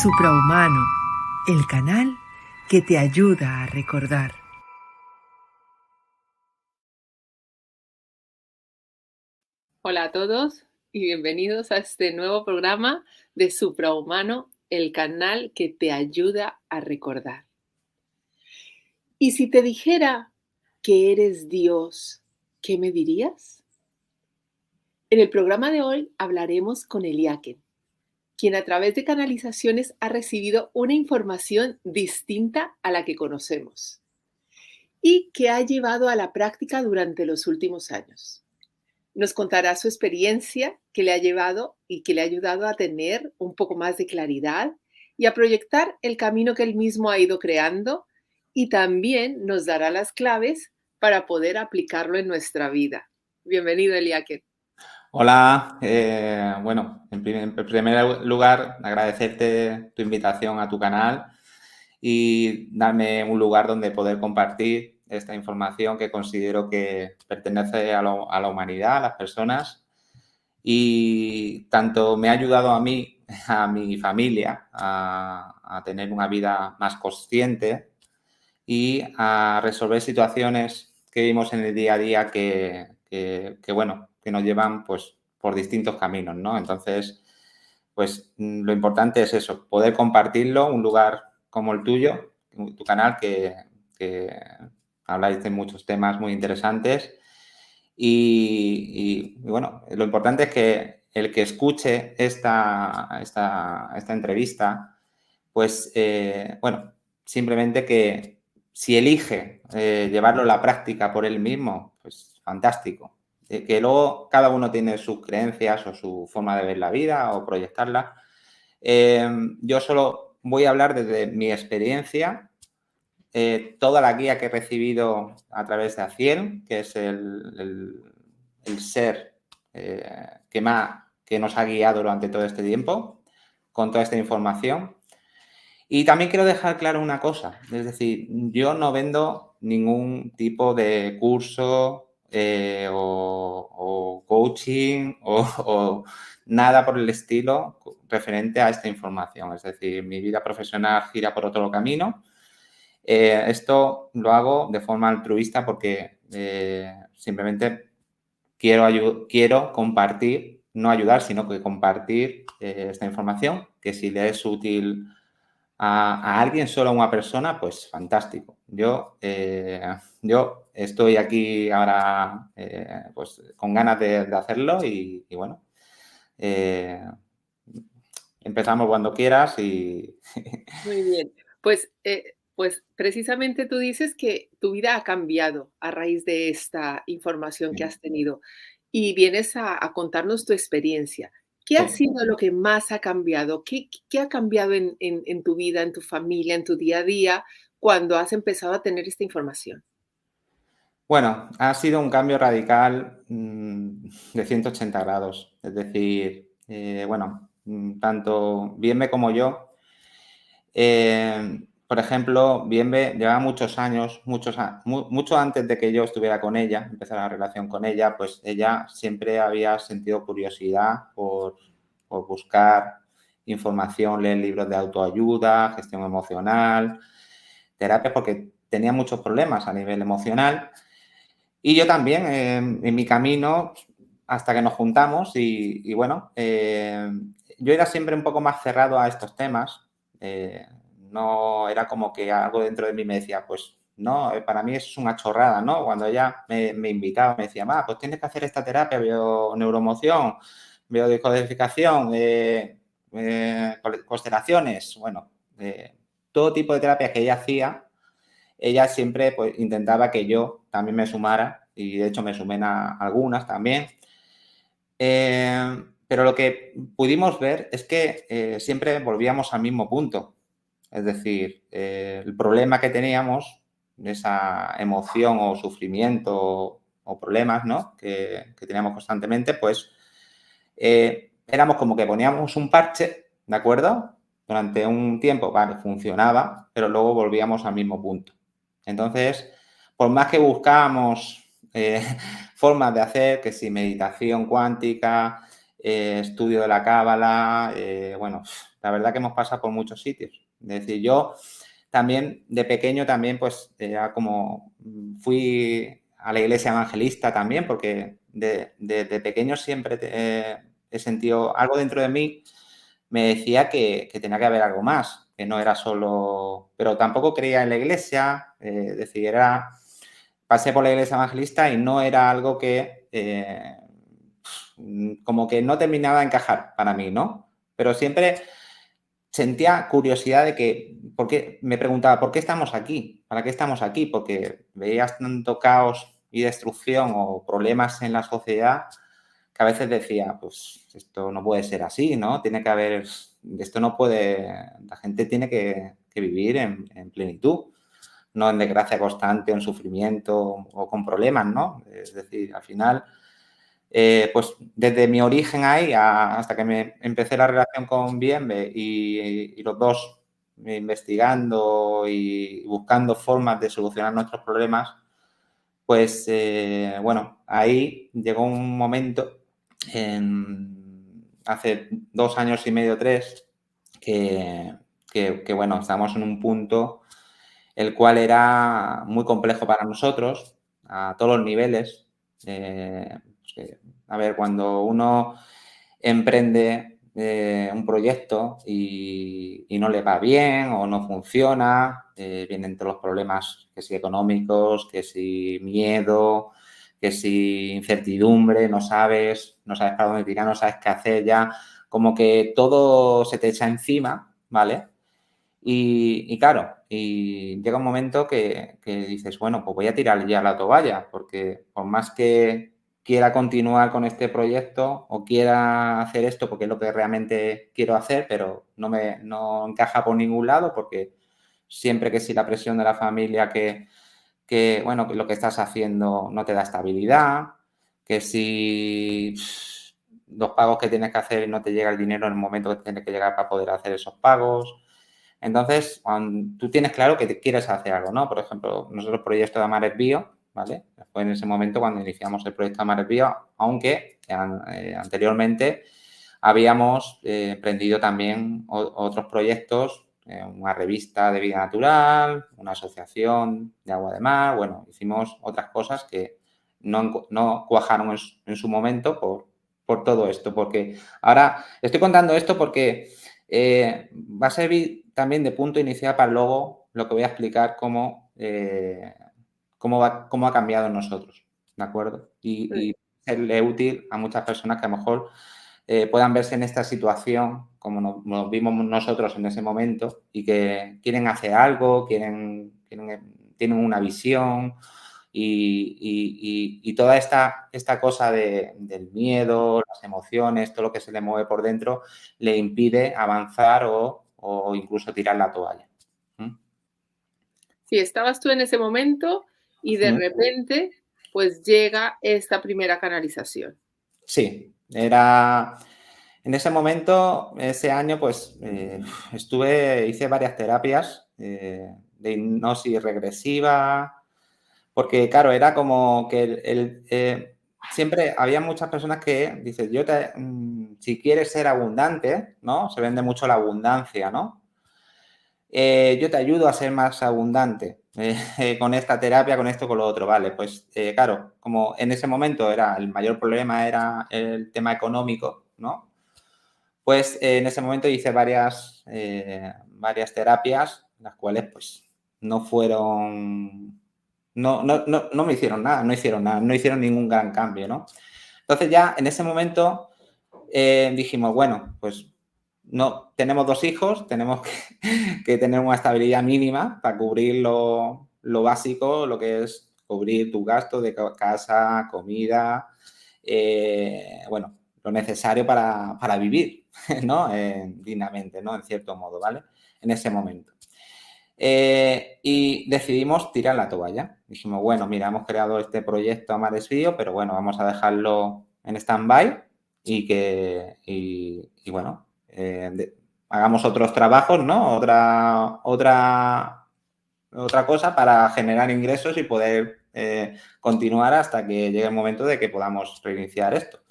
Suprahumano, el canal que te ayuda a recordar. Hola a todos y bienvenidos a este nuevo programa de Suprahumano, el canal que te ayuda a recordar. Y si te dijera que eres Dios, ¿qué me dirías? En el programa de hoy hablaremos con Eliakim, quien a través de canalizaciones ha recibido una información distinta a la que conocemos y que ha llevado a la práctica durante los últimos años. Nos contará su experiencia que le ha llevado y que le ha ayudado a tener un poco más de claridad y a proyectar el camino que él mismo ha ido creando, y también nos dará las claves para poder aplicarlo en nuestra vida. Bienvenido, Eliakim. Hola, bueno, en primer lugar agradecerte tu invitación a tu canal y darme un lugar donde poder compartir esta información que considero que pertenece a la humanidad, a las personas, y tanto me ha ayudado a mí, a mi familia, a tener una vida más consciente y a resolver situaciones que vivimos en el día a día que bueno, que nos llevan pues por distintos caminos, ¿no? Entonces, pues lo importante es eso, poder compartirlo, un lugar como el tuyo, tu canal, que habláis de muchos temas muy interesantes y bueno, lo importante es que el que escuche esta entrevista, pues bueno, simplemente que si elige llevarlo a la práctica por él mismo, pues fantástico. Que luego cada uno tiene sus creencias o su forma de ver la vida o proyectarla. Yo solo voy a hablar desde mi experiencia, toda la guía que he recibido a través de Aciel, que es el ser que nos ha guiado durante todo este tiempo con toda esta información. Y también quiero dejar claro una cosa, es decir, yo no vendo ningún tipo de curso o coaching o nada por el estilo referente a esta información. Es decir, mi vida profesional gira por otro camino. Esto lo hago de forma altruista porque simplemente quiero compartir, no ayudar, sino que compartir esta información, que si le es útil a alguien, solo a una persona, pues fantástico. Yo estoy aquí ahora pues con ganas de hacerlo y bueno, empezamos cuando quieras y Muy bien. Pues precisamente tú dices que tu vida ha cambiado a raíz de esta información que has tenido y vienes a contarnos tu experiencia. ¿Qué ha sí. sido lo que más ha cambiado? ¿Qué ha cambiado en tu vida, en tu familia, en tu día a día, cuando has empezado a tener esta información? Bueno, ha sido un cambio radical de 180 grados. Es decir, bueno, tanto Bienve como yo, por ejemplo, Bienve llevaba muchos años, mucho antes de que yo estuviera con ella, empezara la relación con ella, pues ella siempre había sentido curiosidad por buscar información, leer libros de autoayuda, gestión emocional, terapia, porque tenía muchos problemas a nivel emocional. Y yo también, en mi camino, hasta que nos juntamos y bueno, yo era siempre un poco más cerrado a estos temas. No era como que algo dentro de mí me decía, pues no, para mí es una chorrada, ¿no? Cuando ella me invitaba, me decía, pues tienes que hacer esta terapia, veo neuromoción, veo decodificación, constelaciones, bueno, todo tipo de terapias que ella hacía, ella siempre pues, intentaba que yo también me sumara y de hecho me sumé a algunas también. Pero lo que pudimos ver es que siempre volvíamos al mismo punto. Es decir, el problema que teníamos, esa emoción o sufrimiento o problemas, ¿no? que teníamos constantemente, pues éramos como que poníamos un parche, ¿de acuerdo? Durante un tiempo, vale, funcionaba, pero luego volvíamos al mismo punto. Entonces, por más que buscábamos formas de hacer, que si meditación cuántica, estudio de la cábala, bueno, la verdad que hemos pasado por muchos sitios. Es decir, yo también de pequeño también pues era como fui a la iglesia evangelista también porque de pequeño siempre he sentido algo dentro de mí me decía que tenía que haber algo más, que no era solo... Pero tampoco creía en la iglesia, es decir, pasé por la iglesia evangelista y no era algo que como que no terminaba de encajar para mí, ¿no? Pero siempre sentía curiosidad de que, me preguntaba, ¿por qué estamos aquí? ¿Para qué estamos aquí? Porque veías tanto caos y destrucción o problemas en la sociedad que a veces decía, pues esto no puede ser así, ¿no? Tiene que haber, esto no puede, la gente tiene que vivir en plenitud, no en desgracia constante, en sufrimiento o con problemas, ¿no? Es decir, al final, pues desde mi origen ahí hasta que me empecé la relación con Bienve y los dos investigando y buscando formas de solucionar nuestros problemas, pues bueno, ahí llegó un momento hace 2 años y medio, 3, que bueno, estábamos en un punto el cual era muy complejo para nosotros a todos los niveles. A ver, cuando uno emprende un proyecto y no le va bien o no funciona, vienen todos los problemas, que si económicos, que si miedo, que si incertidumbre, no sabes para dónde tirar, no sabes qué hacer ya, como que todo se te echa encima, ¿vale? Y claro, y llega un momento que dices, bueno, pues voy a tirar ya la toalla, porque por más que quiera continuar con este proyecto o quiera hacer esto porque es lo que realmente quiero hacer, pero no encaja por ningún lado, porque siempre que si la presión de la familia bueno, que lo que estás haciendo no te da estabilidad, que si los pagos que tienes que hacer no te llega el dinero en el momento que tienes que llegar para poder hacer esos pagos. Entonces, cuando tú tienes claro que quieres hacer algo, ¿no? Por ejemplo, nosotros el proyecto de Amares Bio, ¿vale? Fue en ese momento cuando iniciamos el proyecto de Amares Bio, aunque anteriormente habíamos emprendido también otros proyectos, una revista de vida natural, una asociación de agua de mar, bueno, hicimos otras cosas que no cuajaron en su momento por todo esto, porque ahora estoy contando esto porque va a servir también de punto inicial para luego lo que voy a explicar cómo ha cambiado en nosotros, ¿de acuerdo? Y serle útil a muchas personas que a lo mejor puedan verse en esta situación como nos vimos nosotros en ese momento y que quieren hacer algo, tienen una visión y toda esta cosa del miedo, las emociones, todo lo que se le mueve por dentro, le impide avanzar o incluso tirar la toalla. Sí, estabas tú en ese momento y de repente, pues llega esta primera canalización. Sí, era... En ese momento, ese año, pues hice varias terapias de hipnosis regresiva, porque claro, era como que siempre había muchas personas que dicen, si quieres ser abundante, ¿no? Se vende mucho la abundancia, ¿no? Yo te ayudo a ser más abundante con esta terapia, con esto, con lo otro, vale. Pues claro, como en ese momento el mayor problema era el tema económico, ¿no? Pues en ese momento hice varias terapias, las cuales pues no fueron, no me hicieron nada, no hicieron ningún gran cambio, ¿no? Entonces ya en ese momento dijimos, bueno, pues no, tenemos 2 hijos, tenemos que tener una estabilidad mínima para cubrir lo básico, lo que es cubrir tus gastos de casa, comida, bueno, lo necesario para vivir, ¿no? Dignamente, ¿no? En cierto modo, ¿vale? En ese momento. Y decidimos tirar la toalla. Dijimos, bueno, mira, hemos creado este proyecto Amares Bio, pero bueno, vamos a dejarlo en stand-by y bueno, hagamos otros trabajos, ¿no? Otra cosa para generar ingresos y poder continuar hasta que llegue el momento de que podamos reiniciar esto.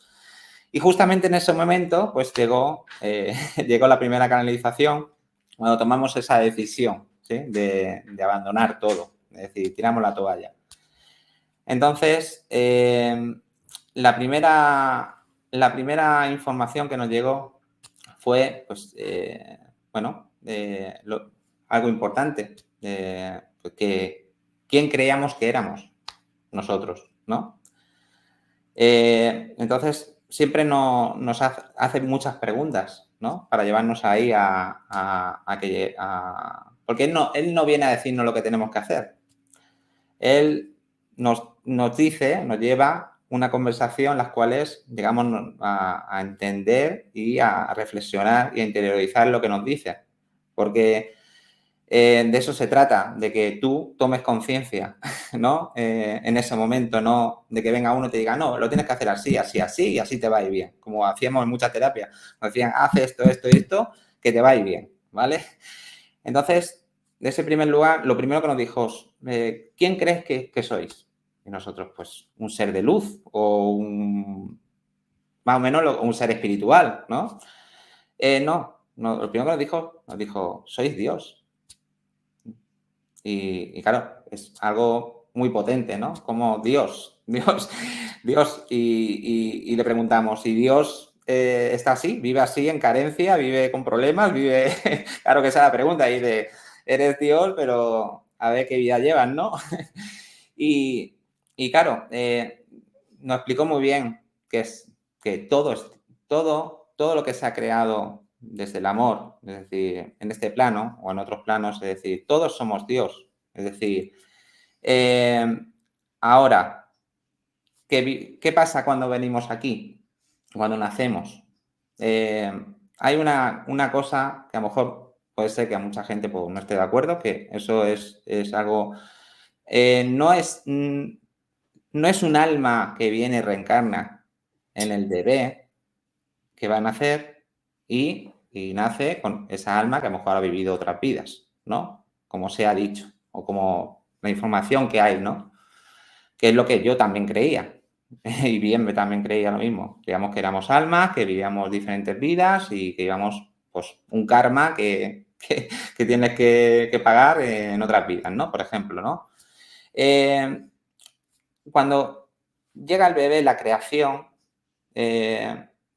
Y justamente en ese momento, pues llegó la primera canalización cuando tomamos esa decisión, ¿sí? de abandonar todo, es decir, tiramos la toalla. Entonces, la primera información que nos llegó fue, pues, algo importante, pues que quién creíamos que éramos nosotros, ¿no? Entonces, siempre nos hace muchas preguntas, ¿no? Para llevarnos ahí porque él no viene a decirnos lo que tenemos que hacer. Él nos dice, nos lleva una conversación en las cuales llegamos a entender y a reflexionar y a interiorizar lo que nos dice. Porque de eso se trata, de que tú tomes conciencia, ¿no? En ese momento, no de que venga uno y te diga, no, lo tienes que hacer así, así, así, y así te va a ir bien. Como hacíamos en mucha terapia. Nos decían, haz esto, esto y esto, que te va a ir bien, ¿vale? Entonces, de ese primer lugar, lo primero que nos dijo, ¿quién crees que sois? Y nosotros, pues, un ser de luz o más o menos un ser espiritual, ¿no? No, lo primero que nos dijo, sois Dios. Y claro, es algo muy potente, ¿no? Como Dios, y le preguntamos, ¿y Dios está así? ¿Vive así en carencia? ¿Vive con problemas? ¿Vive...? Claro que esa es la pregunta, y eres Dios, pero a ver qué vida llevas, ¿no? y claro, nos explicó muy bien que todo lo que se ha creado desde el amor, es decir, en este plano o en otros planos, es decir, todos somos Dios. Es decir, ahora, ¿qué pasa cuando venimos aquí? Cuando nacemos. Hay una cosa que a lo mejor puede ser que a mucha gente pues, no esté de acuerdo, que eso es algo... no es un alma que viene y reencarna en el bebé que va a nacer y nace con esa alma que a lo mejor ha vivido otras vidas, ¿no? Como se ha dicho, o como la información que hay, ¿no? Que es lo que yo también creía. Y bien, también creía lo mismo. Creíamos que éramos almas, que vivíamos diferentes vidas y que íbamos, pues, un karma que tienes que pagar en otras vidas, ¿no? Por ejemplo, ¿no? Cuando llega el bebé, la creación,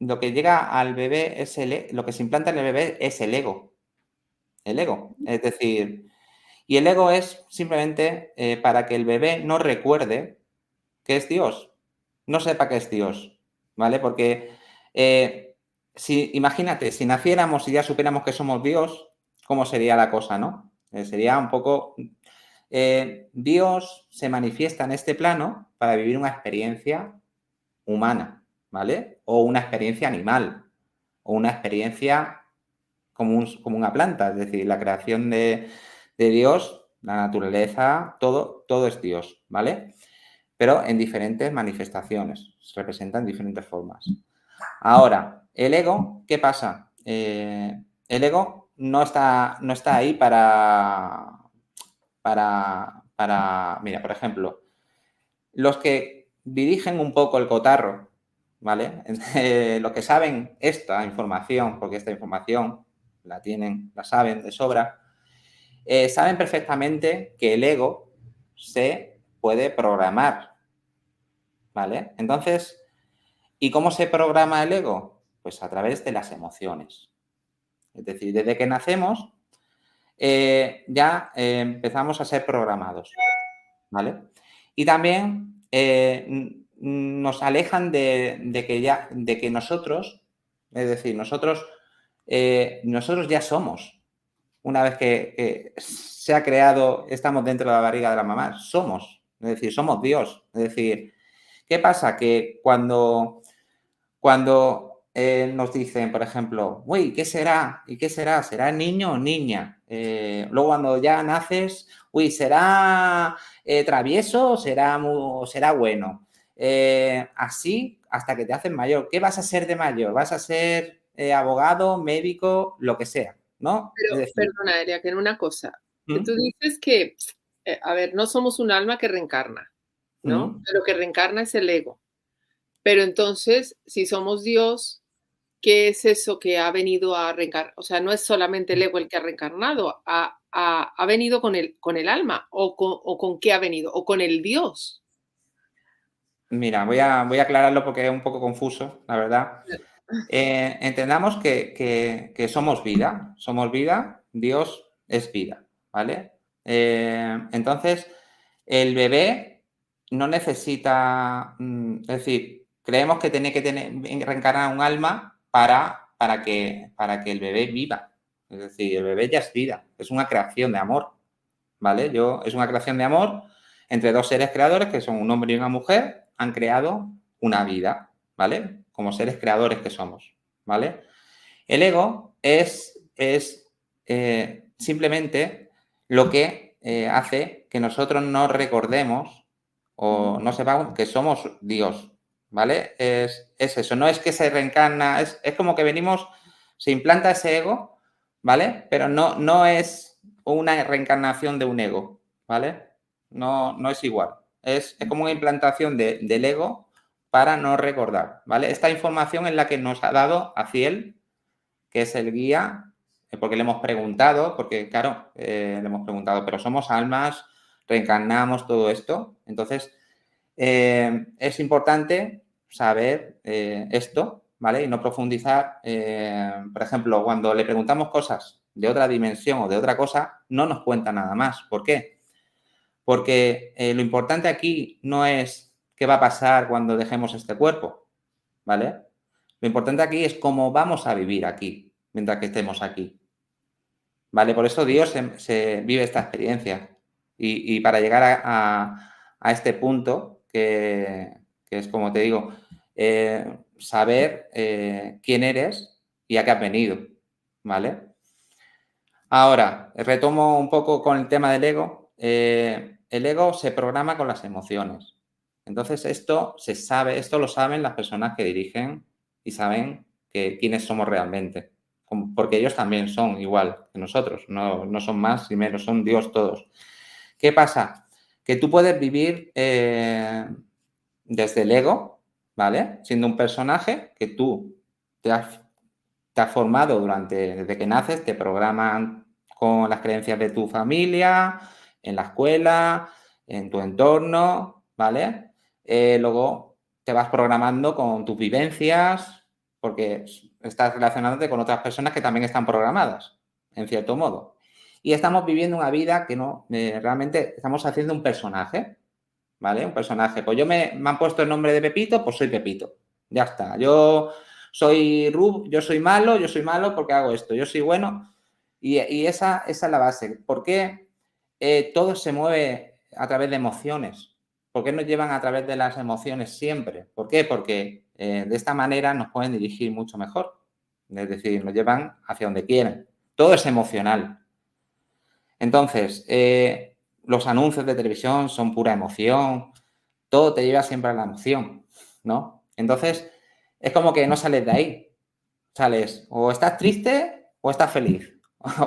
lo que llega al bebé lo que se implanta en el bebé es el ego. El ego. Es decir, y el ego es simplemente para que el bebé no recuerde que es Dios, no sepa que es Dios, ¿vale? Porque imagínate, si naciéramos y ya supiéramos que somos Dios, ¿cómo sería la cosa, no? Sería un poco... Dios se manifiesta en este plano para vivir una experiencia humana, ¿vale? O una experiencia animal, o una experiencia como una planta, es decir, la creación de Dios, la naturaleza, todo es Dios, ¿vale? Pero en diferentes manifestaciones, se representa en diferentes formas. Ahora, el ego, ¿qué pasa? El ego no está ahí mira, por ejemplo, los que dirigen un poco el cotarro, ¿vale? Los que saben esta información, porque esta información la saben de sobra, saben perfectamente que el ego se puede programar, ¿vale? Entonces, ¿y cómo se programa el ego? Pues a través de las emociones. Es decir, desde que nacemos ya empezamos a ser programados, ¿vale? Y también nos alejan de que nosotros, es decir, nosotros ya somos. Una vez que se ha creado, estamos dentro de la barriga de la mamá, somos. Es decir, somos Dios. Es decir, ¿qué pasa? Que cuando nos dicen, por ejemplo, uy, ¿qué será? ¿Y qué será? ¿Será niño o niña? Luego cuando ya naces, uy, ¿será travieso o será bueno? Así hasta que te haces mayor. ¿Qué vas a ser de mayor? ¿Vas a ser abogado, médico, lo que sea? ¿No? Es Pero, decir, perdona, Adrián, que en una cosa, que ¿mm? tú dices que, a ver, no somos un alma que reencarna, ¿no? ¿Mm? Lo que reencarna es el ego. Pero entonces, si somos Dios, ¿qué es eso que ha venido a reencarnar? O sea, no es solamente el ego el que ha reencarnado, ha venido con el alma, o con qué ha venido, o con el Dios. Mira, voy a aclararlo porque es un poco confuso, la verdad. Entendamos que somos vida, Dios es vida, ¿vale? Entonces, el bebé no necesita, es decir, creemos que tiene que reencarnar un alma para que el bebé viva. Es decir, el bebé ya es vida, es una creación de amor, ¿vale? Es una creación de amor entre dos seres creadores que son un hombre y una mujer, han creado una vida, ¿vale? Como seres creadores que somos, ¿vale? El ego es simplemente lo que hace que nosotros no recordemos o no sepamos que somos Dios, ¿vale? Es eso, no es que se reencarna, es como que venimos, se implanta ese ego, ¿vale? Pero no es una reencarnación de un ego, ¿vale? No es igual. Es como una implantación del ego para no recordar, ¿vale? Esta información es la que nos ha dado Aziel, que es el guía, porque le hemos preguntado, porque claro, le hemos preguntado, pero somos almas, reencarnamos, todo esto. Entonces, es importante saber esto, ¿vale? Y no profundizar. Por ejemplo, cuando le preguntamos cosas de otra dimensión o de otra cosa, no nos cuenta nada más. ¿Por qué? Porque lo importante aquí no es qué va a pasar cuando dejemos este cuerpo, ¿vale? Lo importante aquí es cómo vamos a vivir aquí, mientras que estemos aquí, ¿vale? Por eso Dios se vive esta experiencia. Y para llegar a este punto, que es como te digo, saber quién eres y a qué has venido, ¿vale? Ahora, retomo un poco con el tema del ego. El ego se programa con las emociones. Entonces, esto se sabe, esto lo saben las personas que dirigen y saben quiénes somos realmente. Porque ellos también son igual que nosotros, no son más ni menos, son Dios todos. ¿Qué pasa? Que tú puedes vivir desde el ego, ¿vale? Siendo un personaje que tú te has formado desde que naces, te programan con las creencias de tu familia, en la escuela, en tu entorno, ¿vale? Luego te vas programando con tus vivencias, porque estás relacionándote con otras personas que también están programadas, en cierto modo. Y estamos viviendo una vida que no, realmente estamos haciendo un personaje, ¿vale? Un personaje. Pues me han puesto el nombre de Pepito, pues soy Pepito. Ya está. Yo soy yo soy malo porque hago esto, yo soy bueno. Y esa es la base. ¿Por qué todo se mueve a través de emociones? ¿Por qué nos llevan a través de las emociones siempre? ¿Por qué? Porque de esta manera nos pueden dirigir mucho mejor. Es decir, nos llevan hacia donde quieren. Todo es emocional. Entonces, los anuncios de televisión son pura emoción, todo te lleva siempre a la emoción, ¿no? Entonces, es como que no sales de ahí. Sales o estás triste o estás feliz.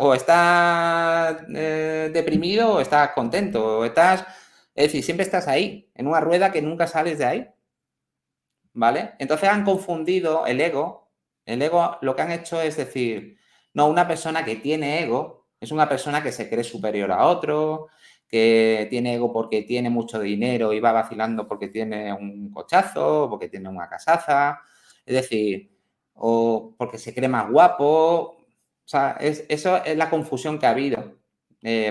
O estás deprimido o estás contento. O estás... Es decir, siempre estás ahí, en una rueda que nunca sales de ahí. ¿Vale? Entonces han confundido el ego. El ego lo que han hecho es decir, no, una persona que tiene ego es una persona que se cree superior a otro, que tiene ego porque tiene mucho dinero y va vacilando porque tiene un cochazo, porque tiene una casaza, es decir, o porque se cree más guapo. O sea, eso es la confusión que ha habido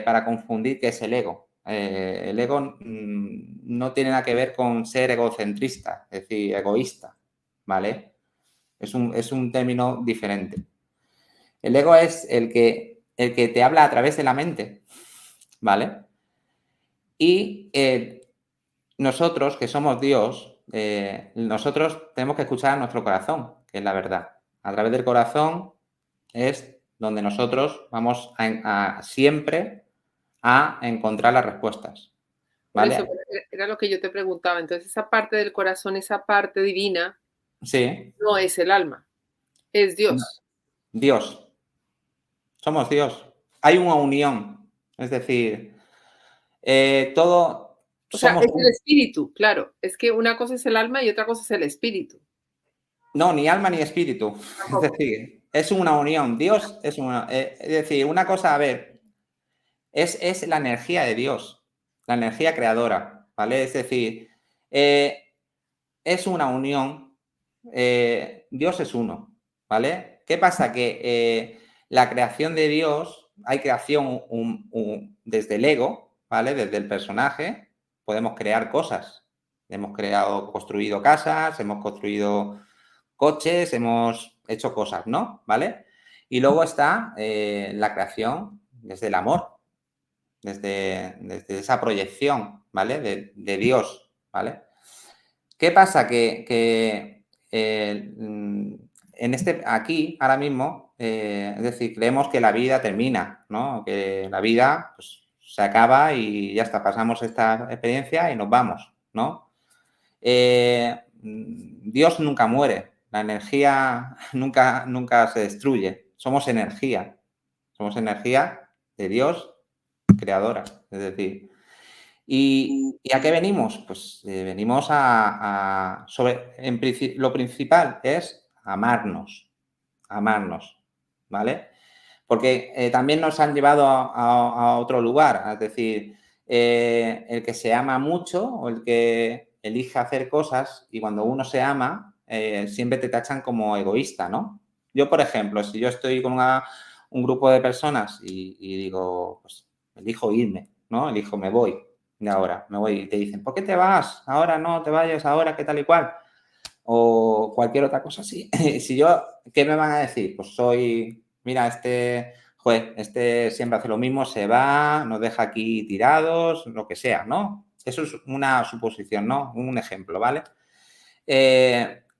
para confundir qué es el ego. El ego no tiene nada que ver con ser egocentrista, es decir, egoísta, ¿vale? Es un término diferente. El ego es el que te habla a través de la mente, ¿vale? Y nosotros, que somos Dios, nosotros tenemos que escuchar a nuestro corazón, que es la verdad. A través del corazón es donde nosotros vamos siempre a encontrar las respuestas, Por eso, ¿vale? era lo que yo te preguntaba. Entonces, esa parte del corazón, esa parte divina, Sí, no es el alma, es no, Dios. Dios, somos Dios. Hay una unión, es decir, todo, O sea, somos es el uno. espíritu, claro. Es que una cosa es el alma y otra cosa es el espíritu. No, ni alma ni espíritu. Es Tampoco. decir, es una unión. Dios es una... es decir, una cosa, a ver, es la energía de Dios, la energía creadora, ¿vale? Es decir, es una unión. Dios es uno, ¿vale? ¿Qué pasa? Que la creación de Dios, hay creación desde el ego, ¿vale? Desde el personaje, podemos crear cosas. Hemos construido casas, hemos construido coches, hemos hecho cosas, ¿no? ¿Vale? Y luego está la creación desde el amor, desde esa proyección, ¿vale? De Dios, ¿vale? ¿Qué pasa? Que aquí, ahora mismo, es decir, creemos que la vida termina, ¿no? Que la vida pues, se acaba y ya está, pasamos esta experiencia y nos vamos, ¿no? Dios nunca muere, la energía nunca se destruye, somos energía de Dios creadora, es decir, ¿y a qué venimos? Pues venimos lo principal es amarnos, ¿vale? Porque también nos han llevado a otro lugar, es decir, el que se ama mucho o el que elige hacer cosas y cuando uno se ama, siempre te tachan como egoísta, ¿no? Yo, por ejemplo, si yo estoy con un grupo de personas y digo, pues elijo irme, ¿no? Elijo, me voy de ahora, me voy y te dicen, ¿por qué te vas? Ahora no te vayas, ahora qué tal y cual. O cualquier otra cosa así. Si yo, ¿qué me van a decir? Pues mira, este siempre hace lo mismo, se va, nos deja aquí tirados, lo que sea, ¿no? Eso es una suposición, ¿no? Un ejemplo, ¿vale?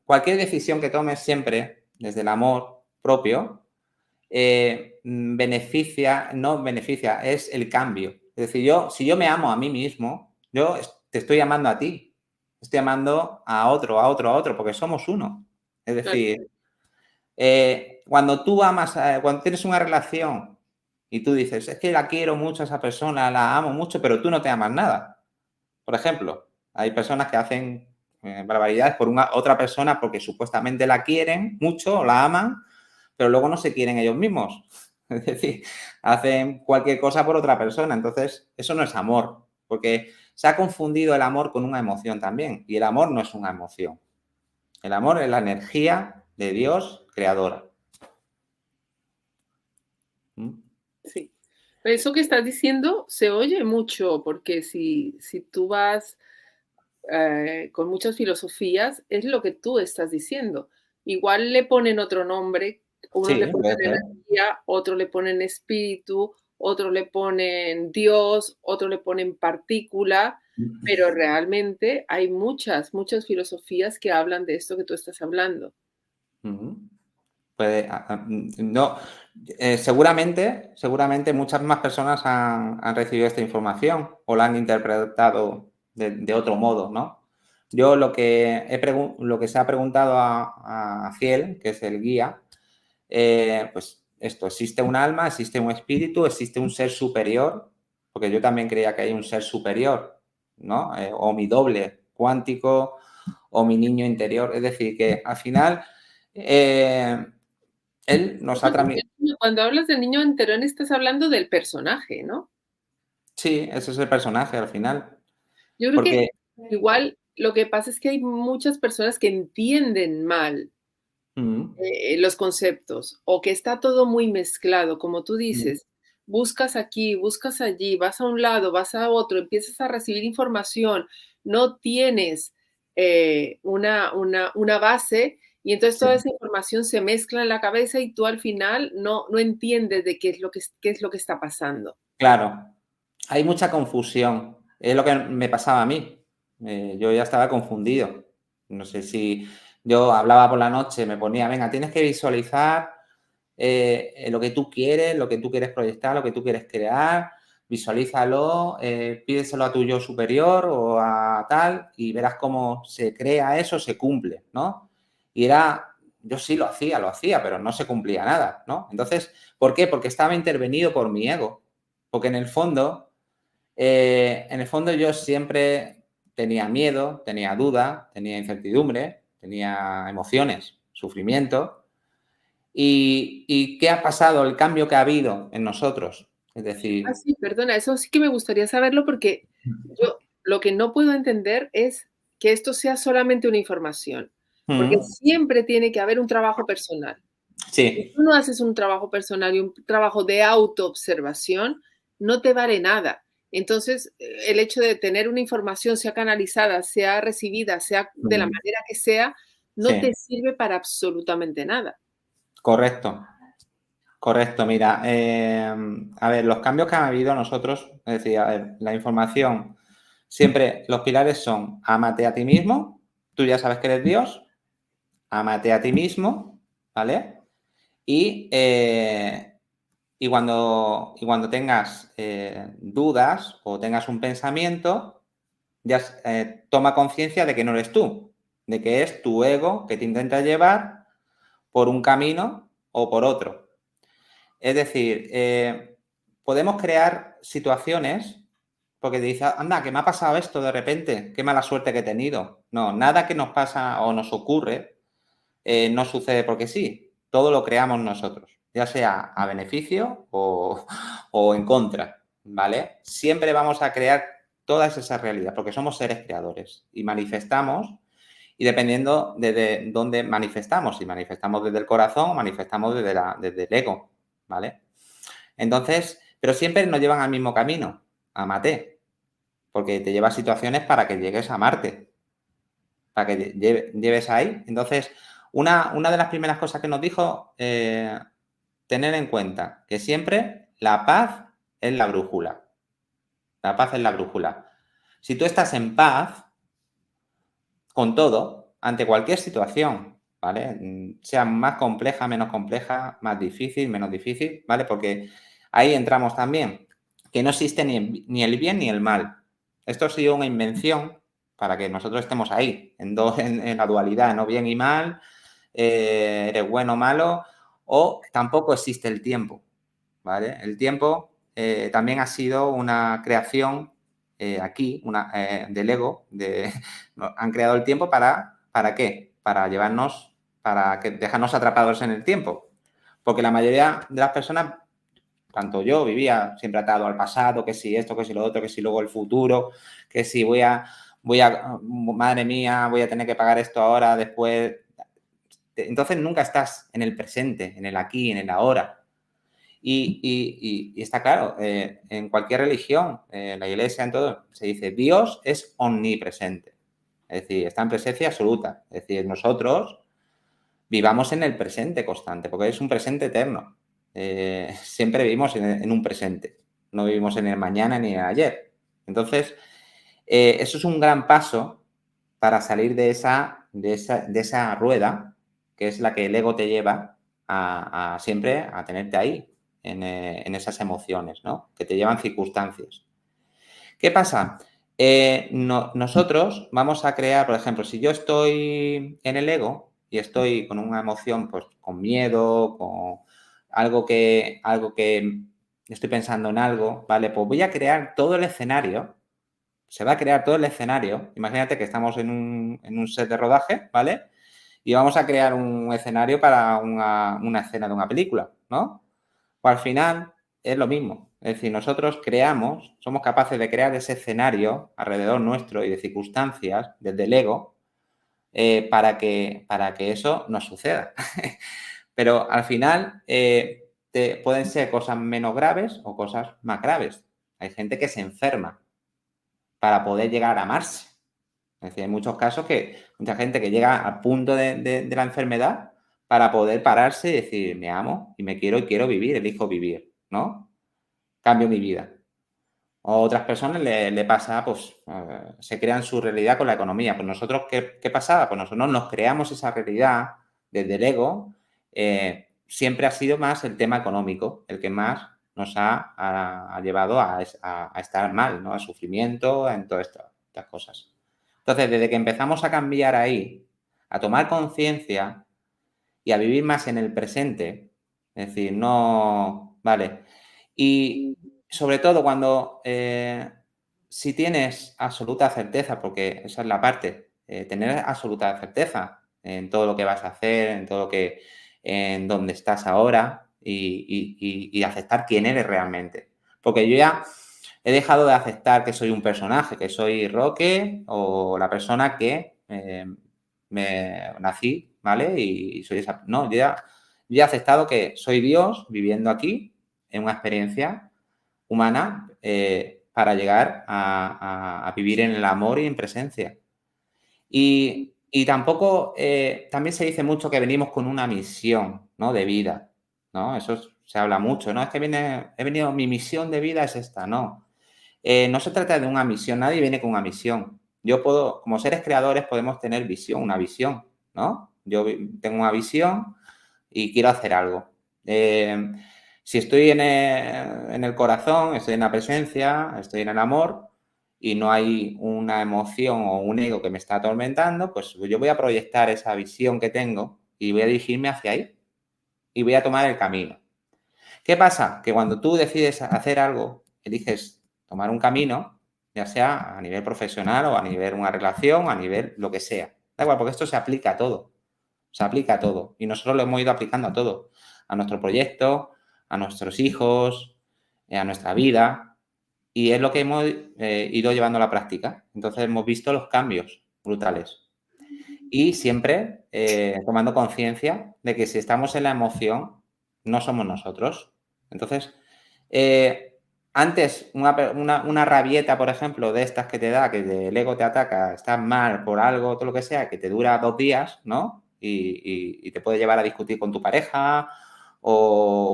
Cualquier decisión que tomes siempre desde el amor propio no beneficia, es el cambio. Es decir, si yo me amo a mí mismo, yo te estoy amando a ti, estoy amando a otro, porque somos uno. Es decir, cuando tú amas, cuando tienes una relación y tú dices, es que la quiero mucho a esa persona, la amo mucho, pero tú no te amas nada. Por ejemplo, hay personas que hacen barbaridades por otra persona porque supuestamente la quieren mucho o la aman, pero luego no se quieren ellos mismos. Es decir, hacen cualquier cosa por otra persona. Entonces, eso no es amor, porque se ha confundido el amor con una emoción también. Y el amor no es una emoción. El amor es la energía de Dios creadora. ¿Mm? Sí. Eso que estás diciendo se oye mucho, porque si tú vas con muchas filosofías, es lo que tú estás diciendo. Igual le ponen otro nombre, unos le Sí, ponen puede ser. energía, otros le ponen espíritu, otros le ponen Dios, otros le ponen partícula, pero realmente hay muchas filosofías que hablan de esto que tú estás hablando. Ujú. No, seguramente muchas más personas han recibido esta información o la han interpretado de otro modo, ¿no? Yo lo que se ha preguntado a Ciel, que es el guía, pues esto, ¿existe un alma, existe un espíritu, existe un ser superior? Porque yo también creía que hay un ser superior, ¿no? O mi doble cuántico o mi niño interior. Es decir, que al final él nos ha transmitido. Cuando hablas del niño interior estás hablando del personaje, ¿no? Sí, ese es el personaje al final. Yo creo que Porque. igual lo que pasa es que hay muchas personas que entienden mal Mm, los conceptos o que está todo muy mezclado, como tú mm, dices, buscas aquí, buscas allí, vas a un lado, vas a otro, empiezas a recibir información, no tienes una base y entonces sí, toda esa información se mezcla en la cabeza y tú al final no entiendes de qué es lo que está pasando. claro. Hay mucha confusión. Es lo que me pasaba a mí. Yo ya estaba confundido. No sé si yo hablaba por la noche, me ponía, venga, tienes que visualizar lo que tú quieres proyectar, lo que tú quieres crear, visualízalo, pídeselo a tu yo superior o a tal y verás cómo se crea eso, se cumple, ¿no? Y yo sí lo hacía, pero no se cumplía nada, ¿no? Entonces, ¿por qué? Porque estaba intervenido por mi ego. Porque en el fondo En el fondo yo siempre tenía miedo, tenía duda, tenía incertidumbre, tenía emociones, sufrimiento. ¿Y qué ha pasado? El cambio que ha habido en nosotros. Es Ah, decir, sí, perdona, eso sí que me gustaría saberlo porque yo lo que no puedo entender es que esto sea solamente una información, porque mm, siempre tiene que haber un trabajo personal. Si sí, tú no haces un trabajo personal y un trabajo de autoobservación, no te vale nada. Entonces, el hecho de tener una información, sea canalizada, sea recibida, sea de la mm, manera que sea, no te sí, sirve para absolutamente nada. correcto. Correcto, mira, a ver, los cambios que han habido nosotros, es decir, a ver, la información, siempre los pilares son ámate a ti mismo, tú ya sabes que eres Dios, ámate a ti mismo, ¿vale? Y, y cuando tengas dudas o tengas un pensamiento, ya toma conciencia de que no eres tú, de que es tu ego que te intenta llevar por un camino o por otro. Es decir, podemos crear situaciones porque te dice, anda, que me ha pasado esto de repente, qué mala suerte que he tenido. No, nada que nos pasa o nos ocurre no sucede porque sí, todo lo creamos nosotros, ya sea a beneficio o en contra, ¿vale? Siempre vamos a crear todas esas realidades porque somos seres creadores y manifestamos y dependiendo de dónde manifestamos, si manifestamos desde el corazón o manifestamos desde el ego, ¿vale? Entonces, pero siempre nos llevan al mismo camino, a Mate, porque te lleva a situaciones para que llegues a Marte, para que lleves ahí. Entonces, una de las primeras cosas que nos dijo, tener en cuenta que siempre la paz es la brújula. La paz es la brújula. Si tú estás en paz con todo, ante cualquier situación, ¿vale? Sea más compleja, menos compleja, más difícil, menos difícil, ¿vale? Porque ahí entramos también, que no existe ni el bien ni el mal. Esto ha sido una invención para que nosotros estemos ahí, en la dualidad, no bien y mal, eres bueno o malo, o tampoco existe el tiempo, ¿vale? El tiempo también ha sido una creación aquí, del ego, han creado el tiempo ¿para qué? Para llevarnos, dejarnos atrapados en el tiempo. Porque la mayoría de las personas, tanto yo, vivía siempre atado al pasado, que si esto, que si lo otro, que si luego el futuro, que si madre mía, voy a tener que pagar esto ahora, después. Entonces nunca estás en el presente, en el aquí, en el ahora. Y está claro, en cualquier religión, en la iglesia, en todo, se dice Dios es omnipresente. Es decir, está en presencia absoluta. Es decir, nosotros vivamos en el presente constante, porque es un presente eterno. Siempre vivimos en un presente. No vivimos en el mañana ni en el ayer. Entonces, eso es un gran paso para salir de esa rueda, que es la que el ego te lleva a siempre a tenerte ahí, en esas emociones, ¿no? Que te llevan circunstancias. ¿Qué pasa? Nosotros vamos a crear, por ejemplo, si yo estoy en el ego y estoy con una emoción, pues con miedo, con algo que estoy pensando en algo, ¿vale? Pues voy a crear todo el escenario, se va a crear todo el escenario. Imagínate que estamos en un set de rodaje, ¿vale? Y vamos a crear un escenario para una escena de una película, ¿no? Pues al final es lo mismo. Es decir, nosotros somos capaces de crear ese escenario alrededor nuestro y de circunstancias desde el ego para que eso nos suceda. Pero al final pueden ser cosas menos graves o cosas más graves. Hay gente que se enferma para poder llegar a amarse. Es decir, hay muchos casos mucha gente que llega al punto de la enfermedad para poder pararse y decir, me amo y me quiero y quiero vivir, elijo vivir, ¿no? Cambio mi vida. A otras personas le pasa, pues, se crean su realidad con la economía. Pues nosotros, ¿qué pasaba? Pues nosotros nos creamos esa realidad desde el ego. Siempre ha sido más el tema económico, el que más nos ha llevado a estar mal, ¿no? Al sufrimiento, en todas estas cosas. Entonces, desde que empezamos a cambiar ahí, a tomar conciencia y a vivir más en el presente, es decir, no, vale. Y sobre todo cuando si tienes absoluta certeza, porque esa es la parte, tener absoluta certeza en todo lo que vas a hacer, en todo lo que, en donde estás ahora y aceptar quién eres realmente. Porque yo ya he dejado de aceptar que soy un personaje, que soy Roque o la persona que me nací, ¿vale? Y soy esa. No, yo he aceptado que soy Dios viviendo aquí en una experiencia humana para llegar a vivir en el amor y en presencia. Y tampoco, también se dice mucho que venimos con una misión, ¿no? De vida, ¿no? Eso se habla mucho, ¿no? Es que he venido, mi misión de vida es esta, no. No se trata de una misión, nadie viene con una misión. Yo puedo, como seres creadores, podemos tener visión, una visión, ¿no? Yo tengo una visión y quiero hacer algo. Si estoy en el corazón, estoy en la presencia, estoy en el amor y no hay una emoción o un ego que me está atormentando, pues yo voy a proyectar esa visión que tengo y voy a dirigirme hacia ahí y voy a tomar el camino. ¿Qué pasa? Que cuando tú decides hacer algo, eliges tomar un camino, ya sea a nivel profesional o a nivel una relación, a nivel lo que sea. Da igual, porque esto se aplica a todo. Se aplica a todo. Y nosotros lo hemos ido aplicando a todo. A nuestro proyecto, a nuestros hijos, a nuestra vida. Y es lo que hemos ido llevando a la práctica. Entonces hemos visto los cambios brutales. Y siempre tomando conciencia de que si estamos en la emoción, no somos nosotros. Entonces, antes una rabieta, por ejemplo, de estas que te da, que el ego te ataca, estás mal por algo, todo lo que sea, que te dura 2 días, ¿no? Y te puede llevar a discutir con tu pareja o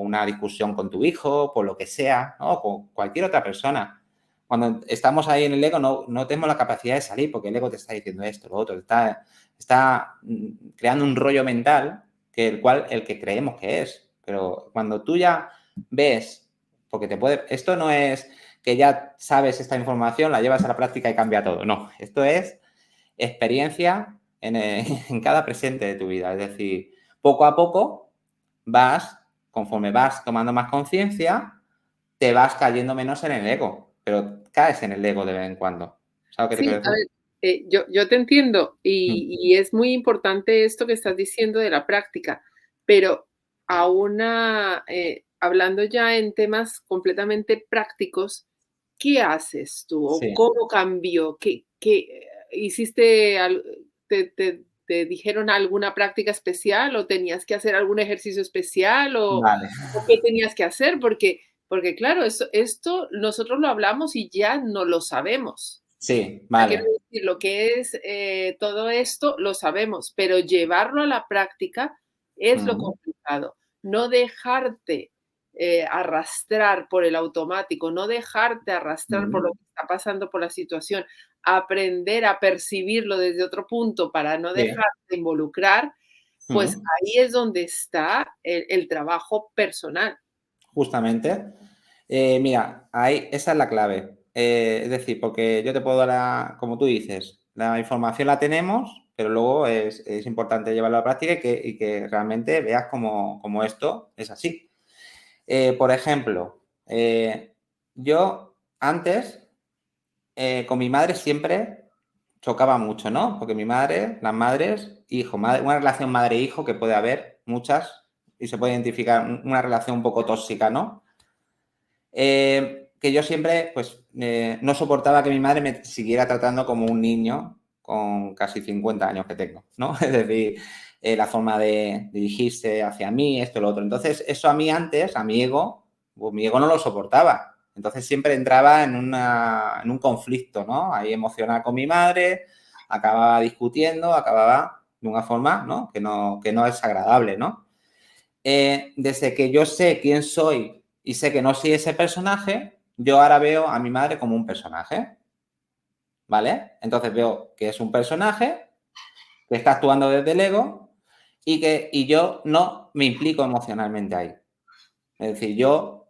una discusión con tu hijo, por lo que sea, ¿no? O con cualquier otra persona. Cuando estamos ahí en el ego no tenemos la capacidad de salir porque el ego te está diciendo esto, lo otro, está creando un rollo mental que el que creemos que es. Pero cuando tú ya ves, porque esto no es que ya sabes esta información, la llevas a la práctica y cambia todo. No, esto es experiencia en cada presente de tu vida. Es decir, poco a poco conforme vas tomando más conciencia, te vas cayendo menos en el ego, pero caes en el ego de vez en cuando. ¿Sabes qué te Sí, quiero a decir? ver, yo te entiendo Mm. y es muy importante esto que estás diciendo de la práctica, pero a una, hablando ya en temas completamente prácticos, ¿qué haces tú o Sí, cómo cambió? ¿Qué hiciste? ¿Te dijeron alguna práctica especial o tenías que hacer algún ejercicio especial vale. o qué tenías que hacer? Porque claro, esto nosotros lo hablamos y ya no lo sabemos. Sí, Sea, quiero vale. decir, lo que es, todo esto lo sabemos, pero llevarlo a la práctica es lo Mm, complicado. No dejarte, arrastrar por el automático, no dejarte arrastrar por lo mm, que está pasando por la situación, aprender a percibirlo desde otro punto para no sí, dejarte involucrar, pues mm, ahí es donde está el trabajo personal. justamente. Mira, esa es la clave. Es decir, porque yo te puedo dar, como tú dices, la información la tenemos, pero luego es importante llevarlo a la práctica y que realmente veas como esto es así. Por ejemplo, yo antes con mi madre siempre chocaba mucho, ¿no? Porque mi madre, las madres, hijo, una relación madre-hijo que puede haber muchas y se puede identificar una relación un poco tóxica, ¿no? Que yo siempre, pues, no soportaba que mi madre me siguiera tratando como un niño con casi 50 años que tengo, ¿no? Es decir, la forma de dirigirse hacia mí, esto y lo otro. Entonces, eso a mí antes, a mi ego, pues mi ego no lo soportaba. Entonces siempre entraba en un conflicto, ¿no? Ahí emocional con mi madre, acababa discutiendo, acababa de una forma, ¿no? Que no es agradable, ¿no? Desde que yo sé quién soy y sé que no soy ese personaje, yo ahora veo a mi madre como un personaje, ¿vale? Entonces veo que es un personaje que está actuando desde el ego y yo no me implico emocionalmente ahí. Es decir, yo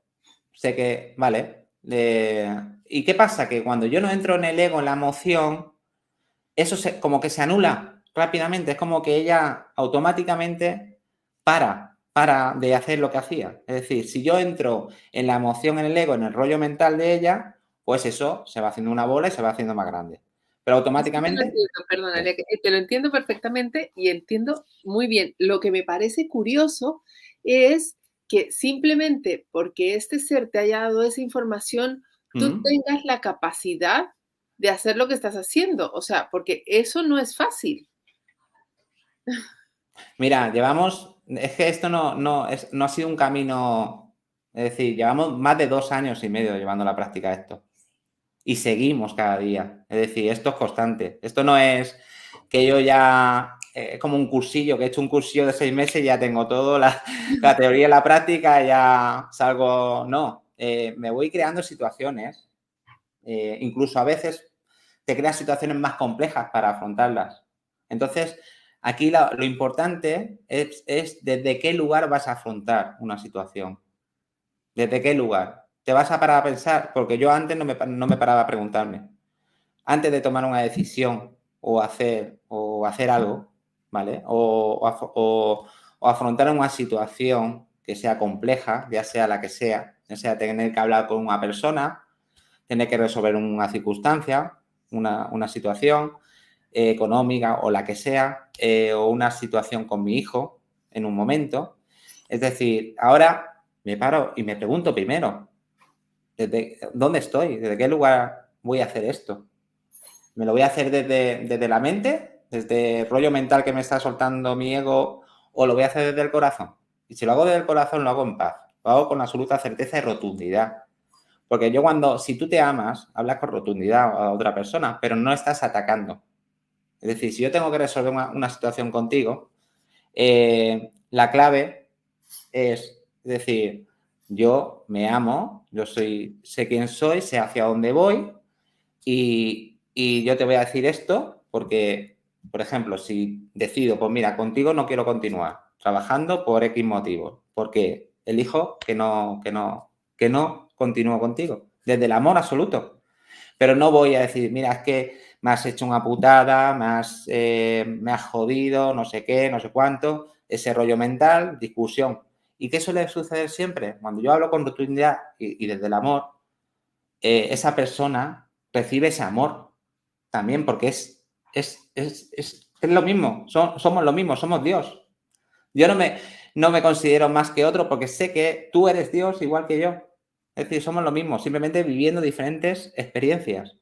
sé que, vale, ¿y qué pasa? Que cuando yo no entro en el ego, en la emoción, eso como que se anula rápidamente. Es como que ella automáticamente para de hacer lo que hacía. Es decir, si yo entro en la emoción, en el ego, en el rollo mental de ella, pues eso se va haciendo una bola y se va haciendo más grande. Pero Es que te lo automáticamente... entiendo, perdona, te lo entiendo perfectamente y entiendo muy bien. Lo que me parece curioso es que simplemente porque este ser te haya dado esa información, tú ¿Mm? tengas la capacidad de hacer lo que estás haciendo. O sea, porque eso no es fácil. Mira, es que esto no ha sido un camino, es decir, llevamos más de 2 años y medio llevando la práctica esto. Y seguimos cada día. Es decir, esto es constante. Esto no es que yo ya, es como un cursillo, que he hecho un cursillo de 6 meses y ya tengo todo, la teoría y la práctica, ya salgo. No, me voy creando situaciones, incluso a veces te creas situaciones más complejas para afrontarlas. Entonces, aquí lo importante es desde qué lugar vas a afrontar una situación. ¿Desde qué lugar? Te vas a parar a pensar, porque yo antes no me paraba a preguntarme. Antes de tomar una decisión o hacer algo, ¿vale? O afrontar una situación que sea compleja, ya sea la que sea, ya sea tener que hablar con una persona, tener que resolver una circunstancia, una situación económica o la que sea, o una situación con mi hijo en un momento. Es decir, ahora me paro y me pregunto primero, ¿desde dónde estoy? ¿Desde qué lugar voy a hacer esto? ¿Me lo voy a hacer desde la mente? ¿Desde el rollo mental que me está soltando mi ego? ¿O lo voy a hacer desde el corazón? Y si lo hago desde el corazón, lo hago en paz. Lo hago con absoluta certeza y rotundidad. Porque si tú te amas, hablas con rotundidad a otra persona, pero no estás atacando. Es decir, si yo tengo que resolver una situación contigo, la clave es decir, yo me amo, sé quién soy, sé hacia dónde voy y yo te voy a decir esto porque, por ejemplo, si decido, pues mira, contigo no quiero continuar trabajando por X motivos, porque elijo que no continúo contigo, desde el amor absoluto. Pero no voy a decir, mira, es que me has hecho una putada, me has jodido, no sé qué, no sé cuánto, ese rollo mental, discusión. ¿Y qué suele suceder siempre? Cuando yo hablo con rotundidad y desde el amor, esa persona recibe ese amor también porque es lo mismo, somos lo mismo, somos Dios. Yo no me considero más que otro porque sé que tú eres Dios igual que yo. Es decir, somos lo mismo, simplemente viviendo diferentes experiencias,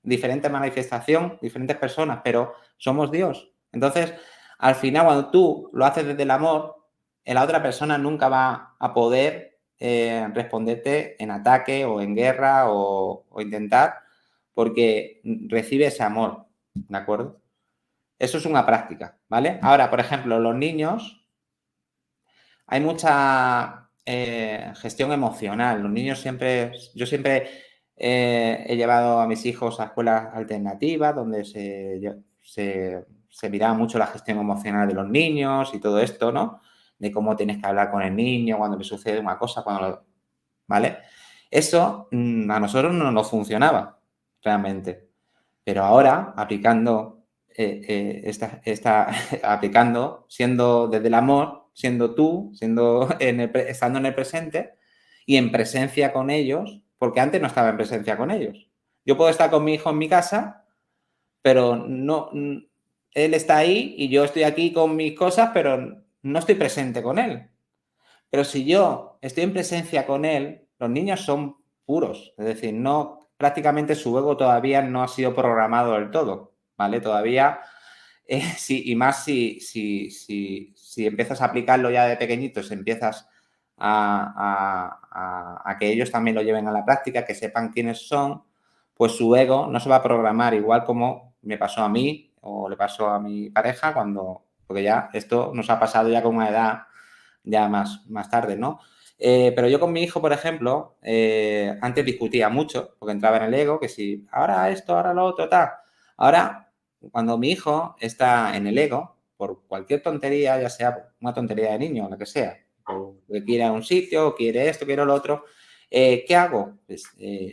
diferente manifestación, diferentes personas, pero somos Dios. Entonces, al final, cuando tú lo haces desde el amor, la otra persona nunca va a poder responderte en ataque o en guerra o intentar, porque recibe ese amor, ¿de acuerdo? Eso es una práctica, ¿vale? Ahora, por ejemplo, los niños, hay mucha gestión emocional. Yo siempre he llevado a mis hijos a escuelas alternativas donde se miraba mucho la gestión emocional de los niños y todo esto, ¿no? De cómo tienes que hablar con el niño cuando le sucede una cosa, ¿vale? Eso a nosotros no nos funcionaba realmente. Pero ahora, aplicando, siendo desde el amor, siendo tú, estando en el presente y en presencia con ellos, porque antes no estaba en presencia con ellos. Yo puedo estar con mi hijo en mi casa, pero no, él está ahí y yo estoy aquí con mis cosas, pero no estoy presente con él. Pero si yo estoy en presencia con él, los niños son puros, es decir, prácticamente su ego todavía no ha sido programado del todo, ¿vale? Todavía, sí, y más si empiezas a aplicarlo ya de pequeñitos, empiezas a que ellos también lo lleven a la práctica, que sepan quiénes son, pues su ego no se va a programar igual como me pasó a mí o le pasó a mi pareja porque ya esto nos ha pasado ya con una edad ya más tarde, ¿no? Pero yo con mi hijo, por ejemplo, antes discutía mucho, porque entraba en el ego, que si ahora esto, ahora lo otro, tal. Ahora, cuando mi hijo está en el ego, por cualquier tontería, ya sea una tontería de niño, lo que sea, porque quiere a un sitio, quiere esto, quiere lo otro, ¿qué hago? Pues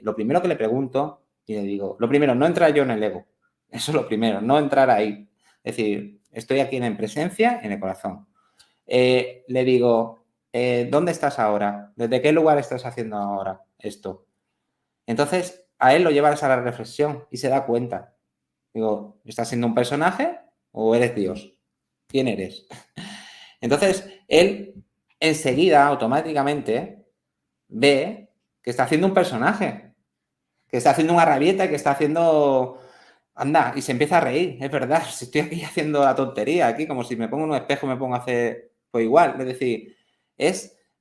lo primero que le pregunto, y le digo, lo primero, no entrar yo en el ego. Eso es lo primero, no entrar ahí. Es decir, estoy aquí en presencia, en el corazón. Le digo, ¿dónde estás ahora? ¿Desde qué lugar estás haciendo ahora esto? Entonces, a él lo llevas a la reflexión y se da cuenta. Digo, ¿estás siendo un personaje o eres Dios? ¿Quién eres? Entonces, él enseguida, automáticamente, ve que está haciendo un personaje, que está haciendo una rabieta, que está haciendo... Anda, y se empieza a reír, es verdad, si estoy aquí haciendo la tontería, aquí como si me pongo en un espejo y me pongo a hacer, pues igual, es decir,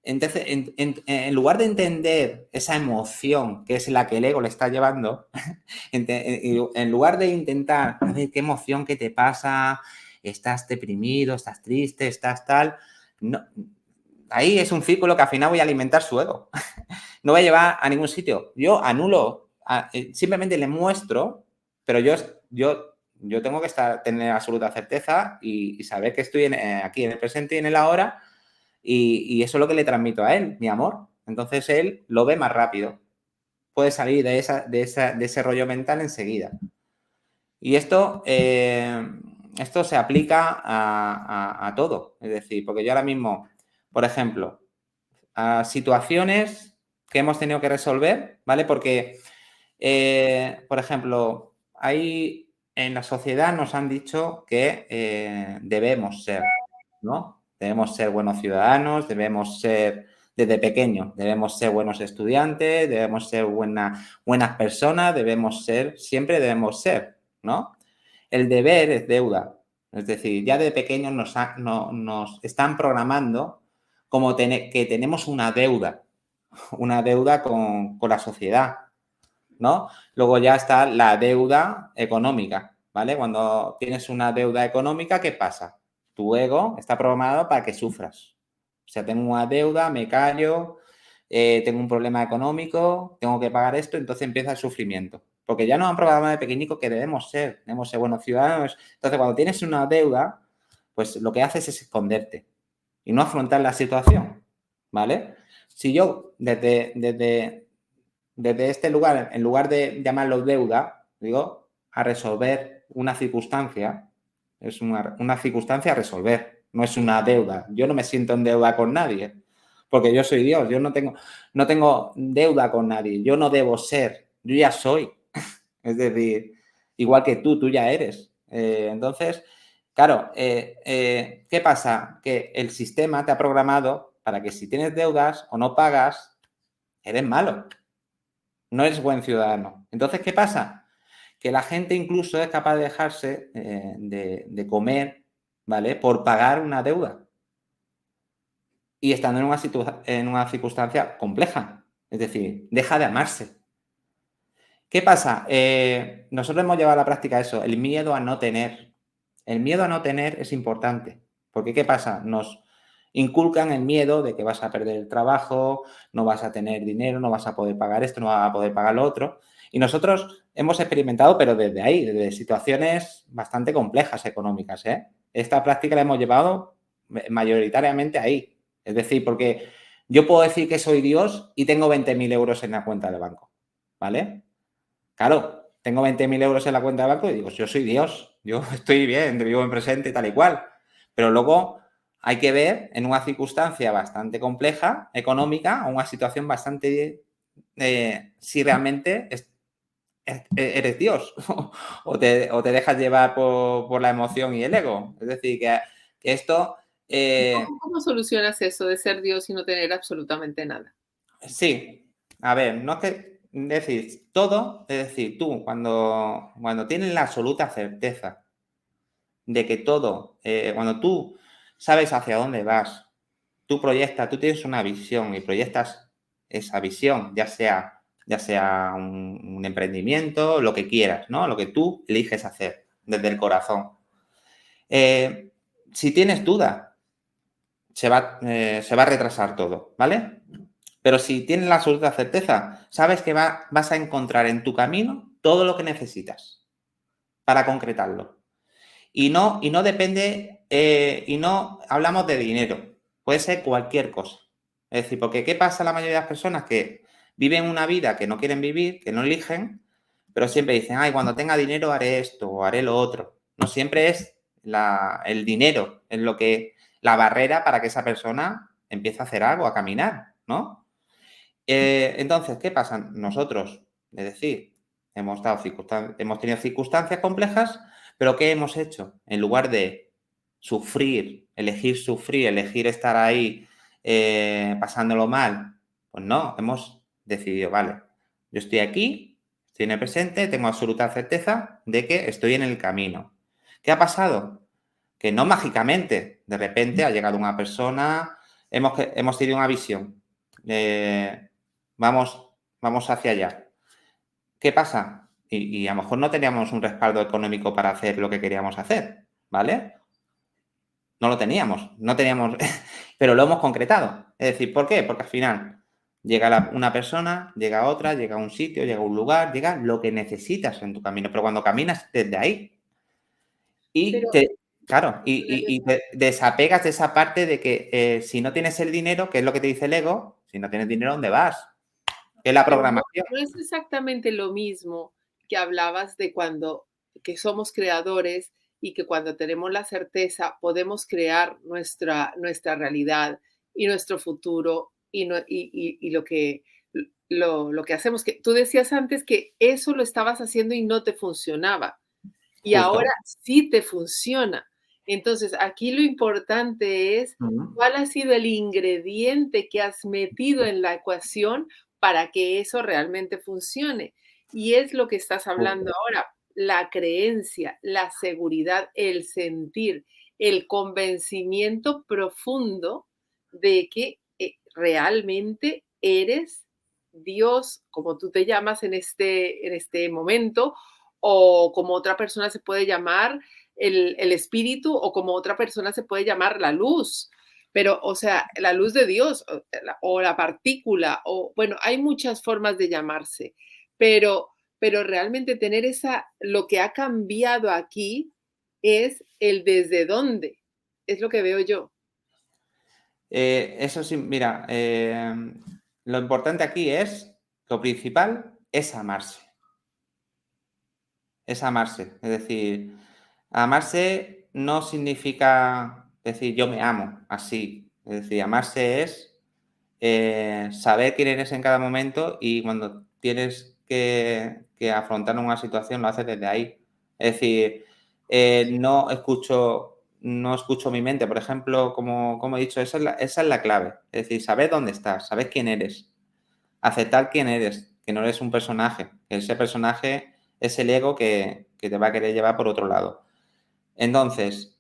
entonces, en lugar de entender esa emoción que es la que el ego le está llevando, en lugar de intentar, a ver, qué emoción, qué te pasa, estás deprimido, estás triste, estás tal, no, ahí es un círculo que al final voy a alimentar su ego, no va a llevar a ningún sitio. Yo anulo, simplemente le muestro, pero yo tengo que tener absoluta certeza y saber que estoy aquí en el presente y en el ahora y eso es lo que le transmito a él, mi amor. Entonces él lo ve más rápido. Puede salir de ese rollo mental enseguida. Y esto se aplica a todo. Es decir, porque yo ahora mismo, por ejemplo, a situaciones que hemos tenido que resolver, ¿vale? Porque, por ejemplo, en la sociedad nos han dicho que debemos ser, ¿no? Debemos ser buenos ciudadanos, debemos ser, desde pequeños, debemos ser buenos estudiantes, debemos ser buenas personas, siempre debemos ser, ¿no? El deber es deuda. Es decir, ya de pequeños nos están programando como que tenemos una deuda con la sociedad, ¿no? Luego ya está la deuda económica, ¿vale? Cuando tienes una deuda económica, ¿qué pasa? Tu ego está programado para que sufras. O sea, tengo una deuda, me callo, tengo un problema económico, tengo que pagar esto, entonces empieza el sufrimiento. Porque ya nos han programado de pequeñico que debemos ser buenos ciudadanos. Entonces, cuando tienes una deuda, pues lo que haces es esconderte y no afrontar la situación, ¿vale? Si yo desde este lugar, en lugar de llamarlo deuda, digo, a resolver una circunstancia, es una circunstancia a resolver, no es una deuda. Yo no me siento en deuda con nadie, porque yo soy Dios, yo no tengo deuda con nadie, yo no debo ser, yo ya soy. Es decir, igual que tú ya eres. Entonces, claro, ¿qué pasa? Que el sistema te ha programado para que si tienes deudas o no pagas, eres malo. No eres buen ciudadano. Entonces, ¿qué pasa? Que la gente incluso es capaz de dejarse de comer, ¿vale? Por pagar una deuda. Y estando en una circunstancia compleja. Es decir, deja de amarse. ¿Qué pasa? Nosotros hemos llevado a la práctica eso, el miedo a no tener. El miedo a no tener es importante. Porque ¿qué pasa? Nos inculcan el miedo de que vas a perder el trabajo, no vas a tener dinero, no vas a poder pagar esto, no vas a poder pagar lo otro. Y nosotros hemos experimentado, pero desde ahí, desde situaciones bastante complejas económicas. Esta práctica la hemos llevado mayoritariamente ahí. Es decir, porque yo puedo decir que soy Dios y tengo 20.000 euros en la cuenta de banco. ¿Vale? Claro, tengo 20.000 euros en la cuenta de banco y digo, yo soy Dios, yo estoy bien, vivo en presente tal y cual. Pero luego hay que ver en una circunstancia bastante compleja, económica, o una situación bastante, si realmente eres Dios o te dejas llevar por la emoción y el ego. Es decir, que esto... ¿Cómo solucionas eso de ser Dios y no tener absolutamente nada? Sí, a ver, no es que decir todo, es decir, tú cuando tienes la absoluta certeza de que todo, cuando tú sabes hacia dónde vas, tú tienes una visión y proyectas esa visión, ya sea un emprendimiento, lo que quieras, ¿no? Lo que tú eliges hacer desde el corazón. Si tienes duda, se va a retrasar todo, ¿vale? Pero si tienes la absoluta certeza, sabes que vas a encontrar en tu camino todo lo que necesitas para concretarlo. Y no depende, y no hablamos de dinero, puede ser cualquier cosa. Es decir, porque ¿qué pasa a la mayoría de las personas? Que viven una vida que no quieren vivir, que no eligen, pero siempre dicen, ay, cuando tenga dinero haré esto o haré lo otro. No siempre es el dinero, es la barrera para que esa persona empiece a hacer algo, a caminar, ¿no? Entonces, ¿qué pasa? Nosotros Es decir, hemos tenido circunstancias complejas, pero ¿qué hemos hecho? En lugar de sufrir, elegir estar ahí pasándolo mal, pues no, hemos decidido, vale, yo estoy aquí, estoy en el presente, tengo absoluta certeza de que estoy en el camino. ¿Qué ha pasado? Que no mágicamente, de repente ha llegado una persona, hemos tenido una visión, vamos hacia allá. ¿Qué pasa? Y a lo mejor no teníamos un respaldo económico para hacer lo que queríamos hacer, ¿vale? No lo teníamos, pero lo hemos concretado. Es decir, ¿por qué? Porque al final llega una persona, llega otra, llega a un sitio, llega a un lugar, llega lo que necesitas en tu camino. Pero cuando caminas desde ahí y te desapegas de esa parte de que si no tienes el dinero, ¿qué es lo que te dice el ego? Si no tienes dinero, ¿dónde vas? Es la Pero programación. no es exactamente lo mismo que hablabas de que somos creadores y que cuando tenemos la certeza podemos crear nuestra realidad y nuestro futuro y lo que hacemos. Que tú decías antes que eso lo estabas haciendo y no te funcionaba y Justo. ahora sí te funciona. Entonces, aquí lo importante es cuál ha sido el ingrediente que has metido en la ecuación para que eso realmente funcione. Y es lo que estás hablando Justo. ahora, la creencia, la seguridad, el sentir, el convencimiento profundo de que realmente eres Dios, como tú te llamas en este momento, o como otra persona se puede llamar el espíritu, o como otra persona se puede llamar la luz. Pero, o sea, la luz de Dios o la partícula, o bueno, hay muchas formas de llamarse, pero realmente tener lo que ha cambiado aquí es el desde dónde, es lo que veo yo. Eso sí, mira, lo importante aquí es, lo principal es amarse. Es amarse. Es decir, amarse no significa decir yo me amo así. Es decir, amarse es saber quién eres en cada momento y cuando tienes que afrontar una situación lo haces desde ahí. Es decir, no escucho mi mente, por ejemplo, como he dicho, esa es la clave. Es decir, saber dónde estás, saber quién eres, aceptar quién eres, que no eres un personaje, que ese personaje es el ego que te va a querer llevar por otro lado. Entonces,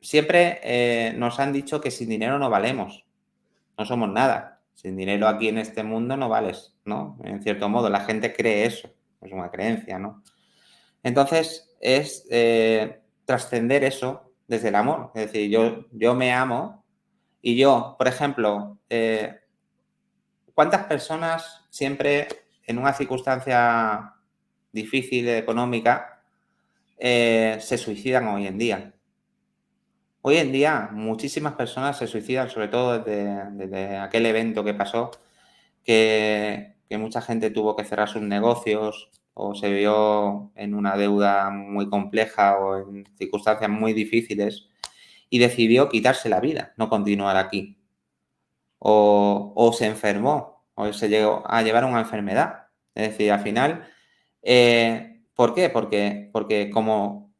siempre nos han dicho que sin dinero no valemos, no somos nada. Sin dinero aquí en este mundo no vales, ¿no? En cierto modo, la gente cree eso, es una creencia, ¿no? Entonces, es trascender eso desde el amor. Es decir, yo me amo y yo, por ejemplo, ¿cuántas personas siempre en una circunstancia difícil económica se suicidan hoy en día? Hoy en día muchísimas personas se suicidan, sobre todo desde aquel evento que pasó, que mucha gente tuvo que cerrar sus negocios o se vio en una deuda muy compleja o en circunstancias muy difíciles y decidió quitarse la vida, no continuar aquí. O se enfermó o se llegó a llevar una enfermedad. Es decir, al final, ¿por qué? Porque como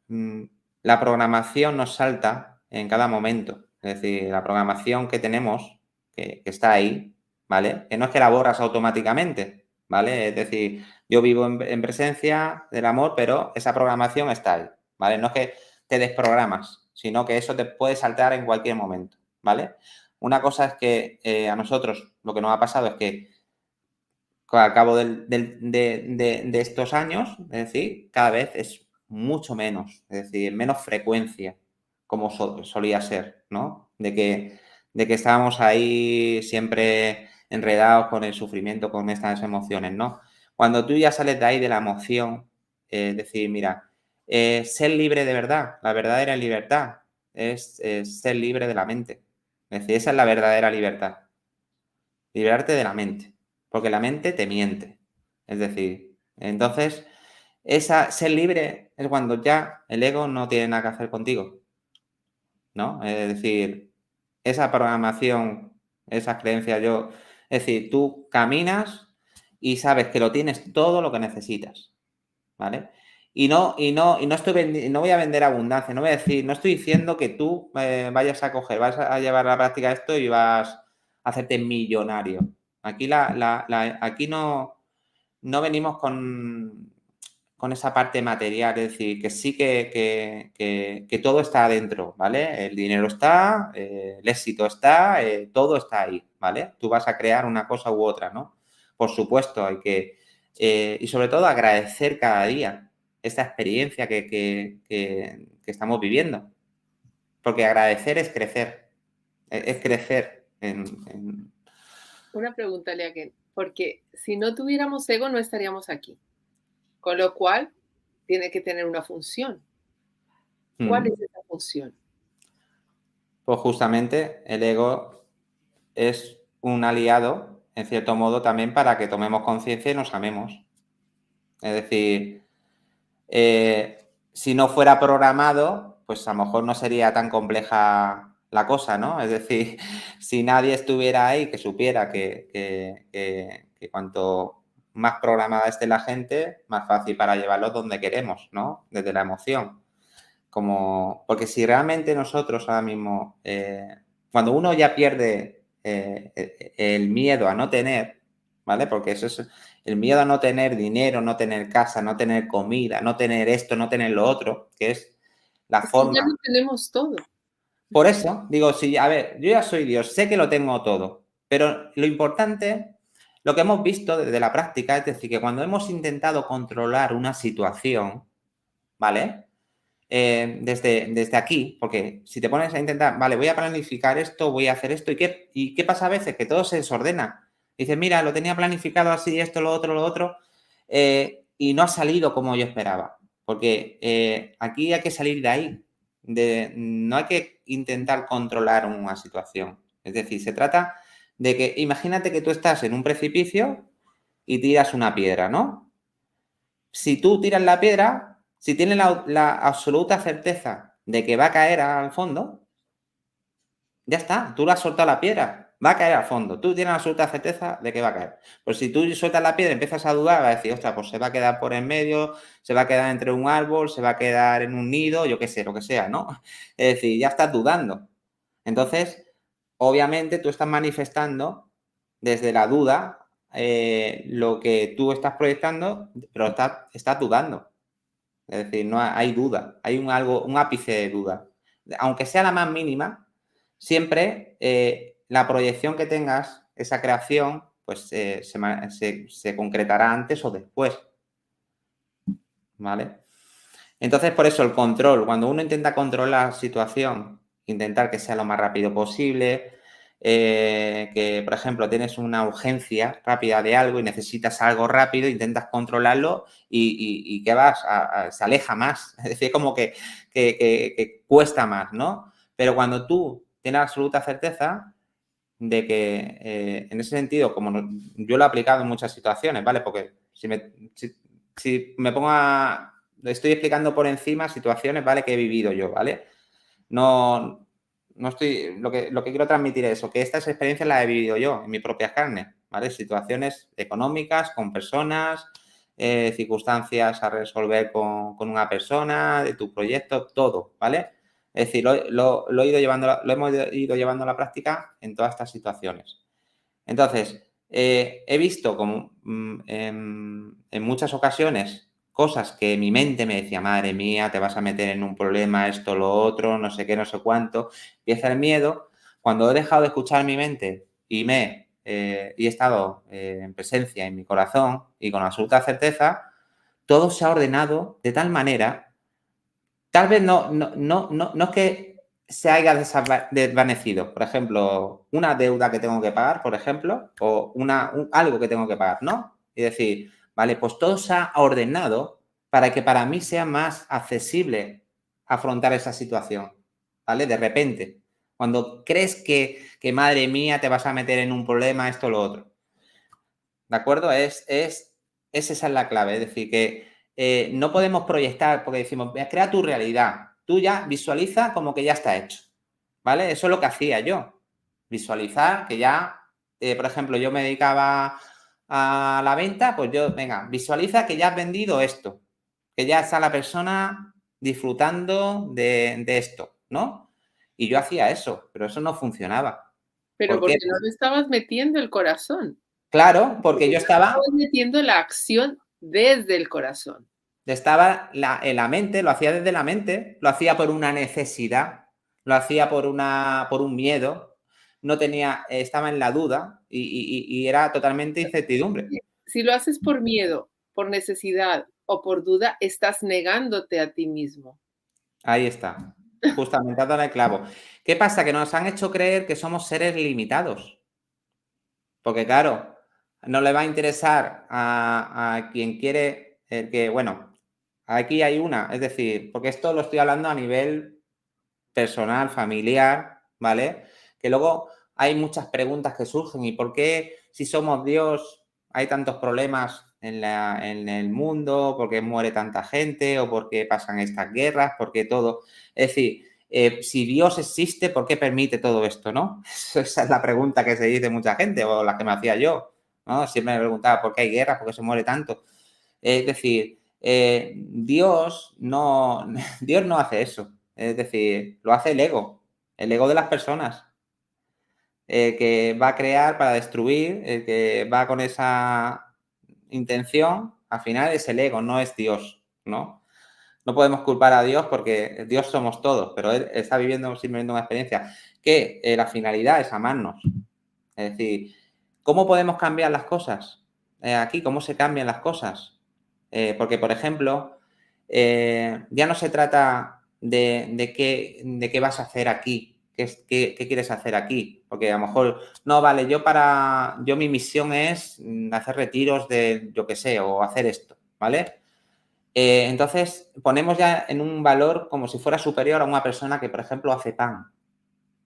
la programación nos salta en cada momento, es decir, la programación que tenemos, que está ahí, ¿vale? Que no es que la borras automáticamente, ¿vale? Es decir, yo vivo en presencia del amor, pero esa programación está ahí, ¿vale? No es que te desprogramas, sino que eso te puede saltar en cualquier momento, ¿vale? Una cosa es que a nosotros lo que nos ha pasado es que al cabo de estos años, es decir, cada vez es mucho menos, es decir, menos frecuencia, como solía ser, ¿no? De que estábamos ahí siempre enredados con el sufrimiento, con estas emociones, ¿no? Cuando tú ya sales de ahí de la emoción, es decir, mira, ser libre de verdad, la verdadera libertad es ser libre de la mente. Es decir, esa es la verdadera libertad. Liberarte de la mente, porque la mente te miente. Es decir, entonces, ser libre es cuando ya el ego no tiene nada que hacer contigo, ¿no? Es decir, esa programación, esas creencias, es decir, tú caminas y sabes que lo tienes todo lo que necesitas, ¿vale? Y no no voy a vender abundancia, no voy a decir, no estoy diciendo que tú vayas a coger, vas a llevar a la práctica esto y vas a hacerte millonario. Aquí, aquí no venimos con esa parte material, es decir, que sí que todo está adentro, ¿vale? El dinero está, el éxito está, todo está ahí, ¿vale? Tú vas a crear una cosa u otra, ¿no? Por supuesto, hay que, y sobre todo agradecer cada día esta experiencia que estamos viviendo, porque agradecer es crecer en... Una pregunta, Leaken, porque si no tuviéramos ego no estaríamos aquí, con lo cual tiene que tener una función. ¿Cuál es esa función? Pues justamente el ego es un aliado, en cierto modo, también para que tomemos conciencia y nos amemos. Es decir, si no fuera programado, pues a lo mejor no sería tan compleja la cosa, ¿no? Es decir, si nadie estuviera ahí que supiera que cuanto más programada esté la gente, más fácil para llevarlo donde queremos, ¿no? Desde la emoción. Porque si realmente nosotros ahora mismo, cuando uno ya pierde el miedo a no tener, ¿vale? Porque eso es el miedo a no tener dinero, no tener casa, no tener comida, no tener esto, no tener lo otro, que es la Es que ya forma. lo tenemos todo. Por eso digo, sí, a ver, yo ya soy Dios, sé que lo tengo todo, pero lo importante, lo que hemos visto desde la práctica, es decir, que cuando hemos intentado controlar una situación, ¿vale? Desde aquí, porque si te pones a intentar, vale, voy a planificar esto, voy a hacer esto, ¿y qué pasa a veces? Que todo se desordena. Dices, mira, lo tenía planificado así, esto, lo otro, y no ha salido como yo esperaba. Porque aquí hay que salir de ahí. No hay que intentar controlar una situación. Es decir, se trata de que, imagínate que tú estás en un precipicio y tiras una piedra, ¿no? Si tú tiras la piedra, si tienes la absoluta certeza de que va a caer al fondo, ya está, tú le has soltado la piedra, va a caer al fondo. Tú tienes la absoluta certeza de que va a caer. Pues si tú sueltas la piedra y empiezas a dudar, vas a decir, ostras, pues se va a quedar por en medio, se va a quedar entre un árbol, se va a quedar en un nido, yo qué sé, lo que sea, ¿no? Es decir, ya estás dudando. Entonces, obviamente tú estás manifestando desde la duda lo que tú estás proyectando, pero estás dudando. Es decir, no hay duda, hay un ápice de duda. Aunque sea la más mínima, siempre la proyección que tengas, esa creación, pues se concretará antes o después. ¿Vale? Entonces, por eso el control, cuando uno intenta controlar la situación, intentar que sea lo más rápido posible, que, por ejemplo, tienes una urgencia rápida de algo y necesitas algo rápido, intentas controlarlo y ¿qué vas? Se aleja más. Es decir, como que cuesta más, ¿no? Pero cuando tú tienes absoluta certeza de que, en ese sentido, yo lo he aplicado en muchas situaciones, ¿vale? Porque si me pongo a... Estoy explicando por encima situaciones, ¿vale? Que he vivido yo, ¿vale? No estoy... Lo que quiero transmitir es eso, que estas experiencias las he vivido yo en mis propias carnes, ¿vale? Situaciones económicas, con personas, circunstancias a resolver con una persona, de tu proyecto, todo, ¿vale? Es decir, lo hemos ido llevando a la práctica en todas estas situaciones. Entonces, he visto como en muchas ocasiones cosas que mi mente me decía, madre mía, te vas a meter en un problema, esto, lo otro, no sé qué, no sé cuánto. Empieza el miedo. Cuando he dejado de escuchar mi mente y he estado en presencia en mi corazón y con absoluta certeza, todo se ha ordenado de tal manera, tal vez no es que se haya desvanecido. Por ejemplo, una deuda que tengo que pagar, por ejemplo, o algo que tengo que pagar, ¿no? Y decir, vale, pues todo se ha ordenado para que para mí sea más accesible afrontar esa situación, ¿vale? De repente, cuando crees que madre mía, te vas a meter en un problema, esto, lo otro. ¿De acuerdo? Esa es la clave. Es decir, que no podemos proyectar porque decimos, crea tu realidad. Tú ya visualiza como que ya está hecho. ¿Vale? Eso es lo que hacía yo. Visualizar que ya, por ejemplo, yo me dedicaba a la venta, pues yo, venga, visualiza que ya has vendido esto, que ya está la persona disfrutando de esto, ¿no? Y yo hacía eso, pero eso no funcionaba. Pero ¿Por qué? porque no le estabas metiendo el corazón, Claro, porque porque yo no le estabas metiendo la acción desde el corazón. estaba en la mente, lo hacía desde la mente, lo hacía por una necesidad, lo hacía por un miedo, no tenía, estaba en la duda y era totalmente incertidumbre. Si lo haces por miedo, por necesidad o por duda, estás negándote a ti mismo. Ahí está, justamente has dado el clavo. ¿Qué pasa? Que nos han hecho creer que somos seres limitados. Porque claro, no le va a interesar a quien quiere, el que, bueno, aquí hay una, es decir, porque esto lo estoy hablando a nivel personal, familiar, ¿vale? Que luego hay muchas preguntas que surgen. ¿Y por qué si somos Dios hay tantos problemas en el mundo? ¿Por qué muere tanta gente? ¿O por qué pasan estas guerras? ¿Por qué todo? Es decir, si Dios existe, ¿por qué permite todo esto, no? Esa es la pregunta que se dice mucha gente, o la que me hacía yo, ¿no? Siempre me preguntaba por qué hay guerras, por qué se muere tanto. Es decir, Dios no hace eso. Es decir, lo hace el ego de las personas, que va a crear para destruir, el que va con esa intención, al final es el ego, no es Dios, ¿no? No podemos culpar a Dios porque Dios somos todos, pero Él está viviendo simplemente una experiencia que la finalidad es amarnos. Es decir, ¿cómo podemos cambiar las cosas? Aquí, ¿cómo se cambian las cosas? Porque, por ejemplo, ya no se trata de qué vas a hacer aquí, qué quieres hacer aquí. Porque a lo mejor, no, vale, yo mi misión es hacer retiros de, yo qué sé, o hacer esto, ¿vale? Entonces, ponemos ya en un valor como si fuera superior a una persona que, por ejemplo, hace pan,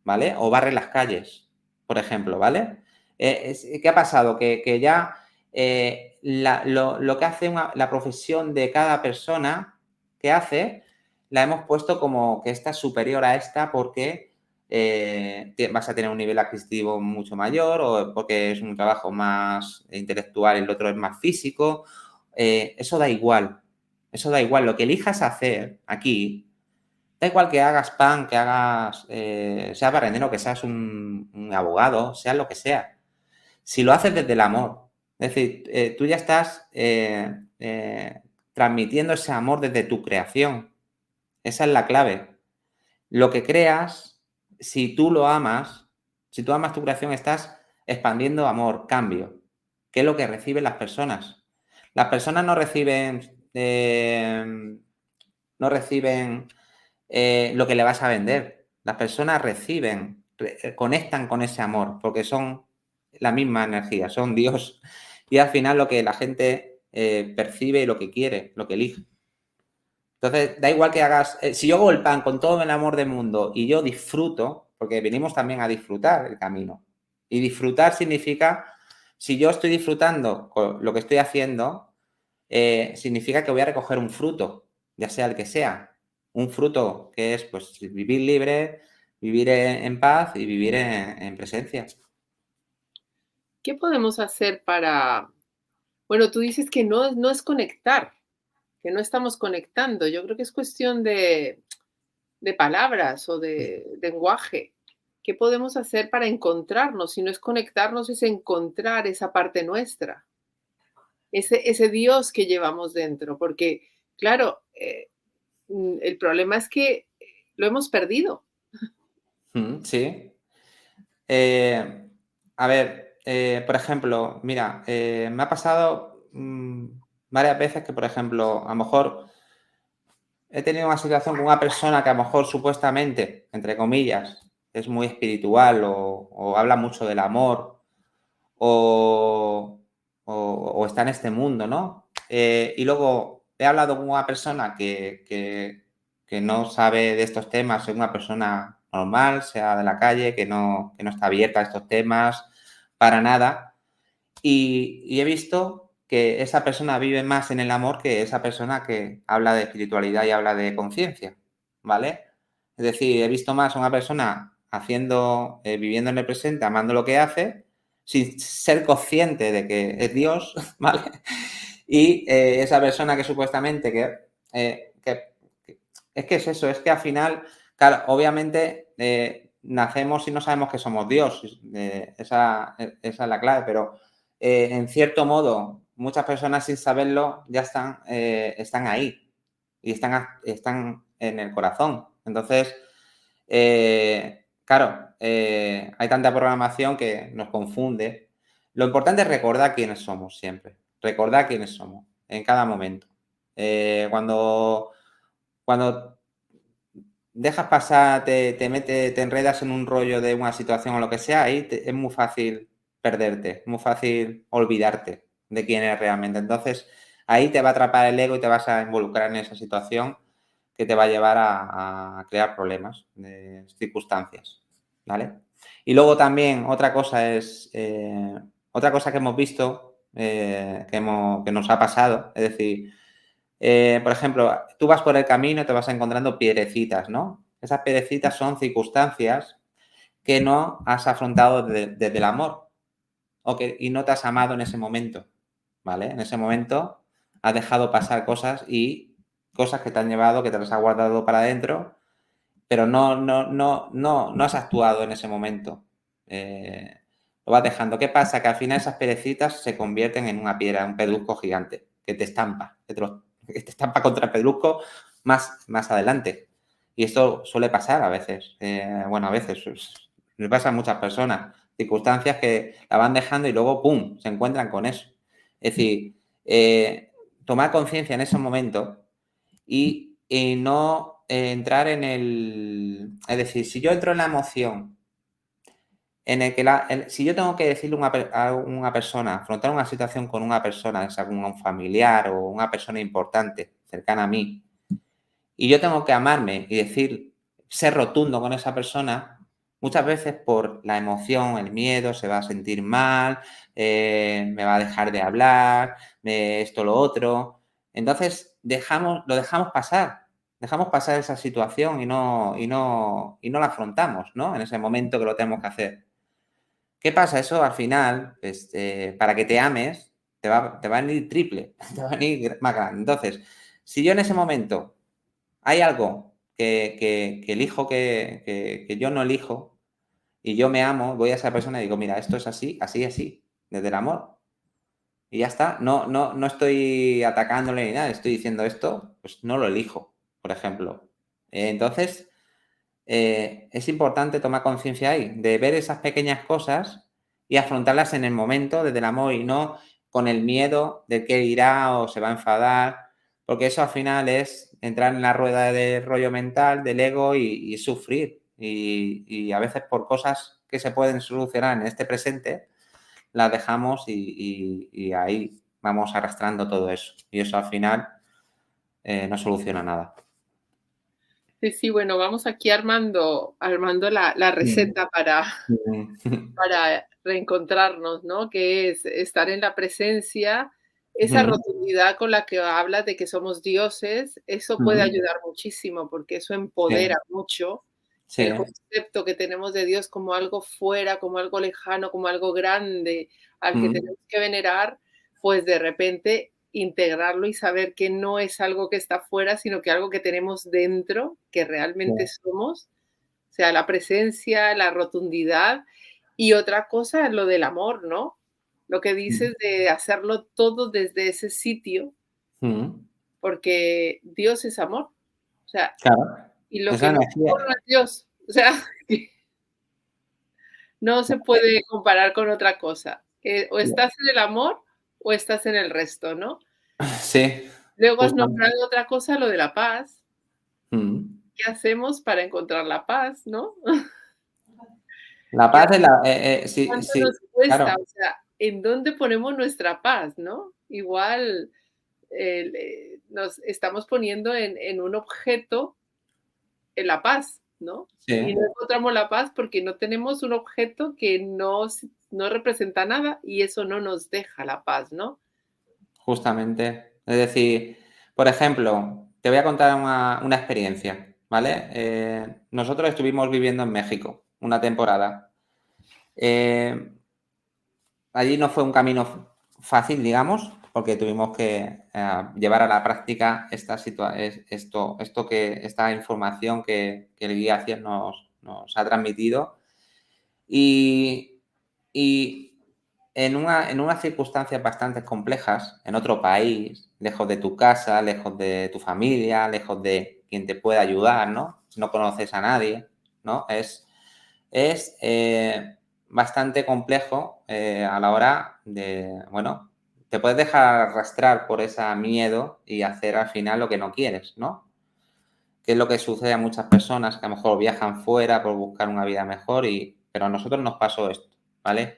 ¿vale? O barre las calles, por ejemplo, ¿vale? ¿Qué ha pasado? Que ya lo que hace la profesión de cada persona que hace, la hemos puesto como que esta es superior a esta porque vas a tener un nivel adquisitivo mucho mayor o porque es un trabajo más intelectual y el otro es más físico. Eso da igual. Eso da igual. Lo que elijas hacer aquí, da igual que hagas pan, que hagas, seas barrendero, que seas un abogado, sea lo que sea. Si lo haces desde el amor, es decir, tú ya estás transmitiendo ese amor desde tu creación. Esa es la clave. Lo que creas, si tú lo amas, si tú amas tu creación, estás expandiendo amor, cambio, que es lo que reciben las personas. Las personas no reciben lo que le vas a vender. Las personas reciben, conectan con ese amor, porque son la misma energía, son Dios. Y al final lo que la gente percibe y lo que quiere, lo que elige. Entonces, da igual que hagas, si yo hago el pan con todo el amor del mundo y yo disfruto, porque venimos también a disfrutar el camino. Y disfrutar significa, si yo estoy disfrutando con lo que estoy haciendo, significa que voy a recoger un fruto, ya sea el que sea. Un fruto que es pues vivir libre, vivir en paz y vivir en presencia. ¿Qué podemos hacer para, bueno, tú dices que no es conectar, que no estamos conectando. Yo creo que es cuestión de palabras o de lenguaje. ¿Qué podemos hacer para encontrarnos? Si no es conectarnos, es encontrar esa parte nuestra, ese Dios que llevamos dentro, porque, claro, el problema es que lo hemos perdido. Sí. Eh, a ver, por ejemplo, mira, me ha pasado varias veces que, por ejemplo, a lo mejor he tenido una situación con una persona que a lo mejor supuestamente, entre comillas, es muy espiritual o habla mucho del amor o, o está en este mundo, ¿no? Y luego he hablado con una persona que no sabe de estos temas, es una persona normal, sea de la calle, que no está abierta a estos temas para nada. Y he visto que esa persona vive más en el amor que esa persona que habla de espiritualidad y habla de conciencia, ¿vale? Es decir, he visto más a una persona haciendo, viviendo en el presente, amando lo que hace, sin ser consciente de que es Dios, ¿vale? Y esa persona que supuestamente que es que es eso, es que al final, claro, obviamente nacemos y no sabemos que somos Dios, esa es la clave, pero en cierto modo, muchas personas sin saberlo ya están ahí y están en el corazón. Entonces, claro, hay tanta programación que nos confunde. Lo importante es recordar quiénes somos siempre, recordar quiénes somos en cada momento. Cuando dejas pasar, te enredas en un rollo de una situación o lo que sea, ahí es muy fácil perderte, es muy fácil olvidarte de quién eres realmente. Entonces, ahí te va a atrapar el ego y te vas a involucrar en esa situación que te va a llevar a crear problemas, circunstancias, ¿vale? Y luego también otra cosa otra cosa que hemos visto, que nos ha pasado, es decir, por ejemplo, tú vas por el camino y te vas encontrando piedrecitas, ¿no? Esas piedrecitas son circunstancias que no has afrontado desde el amor y no te has amado en ese momento, ¿vale? En ese momento has dejado pasar cosas que te han llevado, que te las has guardado para adentro, pero no has actuado en ese momento. Lo vas dejando. ¿Qué pasa? Que al final esas piedrecitas se convierten en una piedra, un pedrusco gigante, que te estampa, que te estampa contra el pedrusco más adelante. Y esto suele pasar a veces. Bueno, a veces le pasa a muchas personas. Circunstancias que la van dejando y luego, ¡pum!, se encuentran con eso. Es decir, tomar conciencia en ese momento y no entrar en el... Es decir, si yo entro en la emoción en el que si yo tengo que decirle a una persona, afrontar una situación con una persona, es algún familiar o una persona importante, cercana a mí, y yo tengo que amarme y ser rotundo con esa persona, muchas veces por la emoción, el miedo, se va a sentir mal, me va a dejar de hablar, esto, lo otro. Entonces, lo dejamos pasar esa situación y no la afrontamos, ¿no? En ese momento que lo tenemos que hacer. ¿Qué pasa? Eso al final, pues, para que te ames, te va a venir triple, te va a venir más grande. Entonces, si yo en ese momento hay algo que elijo que yo no elijo y yo me amo, voy a esa persona y digo, mira, esto es así, así, así, desde el amor. Y ya está, no estoy atacándole ni nada, estoy diciendo esto, pues no lo elijo, por ejemplo. Entonces, es importante tomar conciencia ahí, de ver esas pequeñas cosas y afrontarlas en el momento, desde el amor y no con el miedo de qué dirá o se va a enfadar, porque eso al final es entrar en la rueda de rollo mental del ego y sufrir. Y a veces por cosas que se pueden solucionar en este presente, las dejamos y ahí vamos arrastrando todo eso. Y eso al final no soluciona nada. Sí, sí, bueno, vamos aquí armando la receta para reencontrarnos, ¿no? Que es estar en la presencia, esa rotundidad con la que hablas de que somos dioses, eso puede ayudar muchísimo, porque eso Sí, empodera mucho el sí. concepto que tenemos de Dios como algo fuera, como algo lejano, como algo grande, al que tenemos que venerar, pues de repente integrarlo y saber que no es algo que está fuera, sino que algo que tenemos dentro, que realmente somos, o sea, la presencia, la rotundidad. Y otra cosa, lo del amor, ¿no? Lo que dices de hacerlo todo desde ese sitio, porque Dios es amor. O sea, Claro, y lo esa que no es amor energía. no es Dios. O sea, no se puede comparar con otra cosa. O estás en el amor o estás en el resto, ¿no? Sí, Luego has justamente. nombrado otra cosa, lo de la paz. Mm. ¿Qué hacemos para encontrar la paz, no? La ¿Qué paz es sí, ¿Cuánto sí, nos cuesta? claro, O sea, ¿en dónde ponemos nuestra paz, no? Igual, nos estamos poniendo en un objeto en la paz, ¿no? Y no sí, encontramos la paz porque no tenemos un objeto que no representa nada y eso no nos deja la paz, ¿no? justamente. Es decir, por ejemplo, te voy a contar una experiencia, ¿vale? Nosotros estuvimos viviendo en México una temporada. Eh, allí no fue un camino fácil, digamos, porque tuvimos que llevar a la práctica esta información que el guía Ciel nos ha transmitido. Y en unas circunstancias bastante complejas, en otro país, lejos de tu casa, lejos de tu familia, lejos de quien te pueda ayudar, ¿no? No conoces a nadie, ¿no? Es bastante complejo a la hora de, bueno, te puedes dejar arrastrar por ese miedo y hacer al final lo que no quieres, ¿no? Que es lo que sucede a muchas personas que a lo mejor viajan fuera por buscar una vida mejor, pero a nosotros nos pasó esto, ¿vale?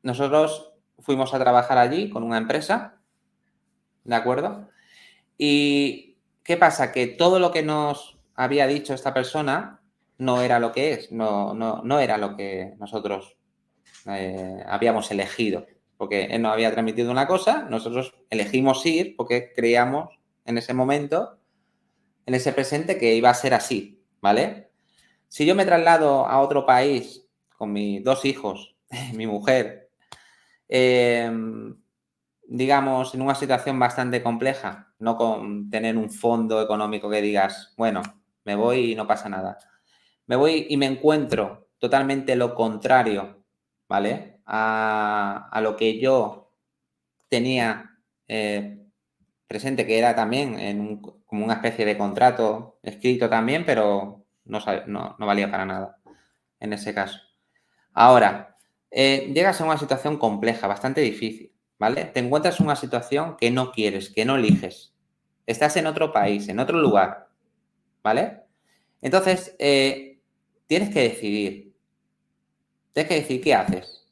Nosotros fuimos a trabajar allí con una empresa, ¿de acuerdo? ¿Y qué pasa? Que todo lo que nos había dicho esta persona no era lo que es, no era lo que nosotros habíamos elegido. Porque él nos había transmitido una cosa, nosotros elegimos ir porque creíamos en ese momento, en ese presente, que iba a ser así, ¿vale? Si yo me traslado a otro país con mis 2 hijos, mi mujer, digamos, en una situación bastante compleja, no con tener un fondo económico que digas, bueno, me voy y no pasa nada. Me voy y me encuentro totalmente lo contrario, ¿vale? A lo que yo tenía presente, que era también como una especie de contrato escrito también, pero no valía para nada en ese caso. Ahora, llegas a una situación compleja, bastante difícil, ¿vale? Te encuentras en una situación que no quieres, que no eliges. Estás en otro país, en otro lugar, ¿vale? Entonces, tienes que decidir. Tienes que decir qué haces.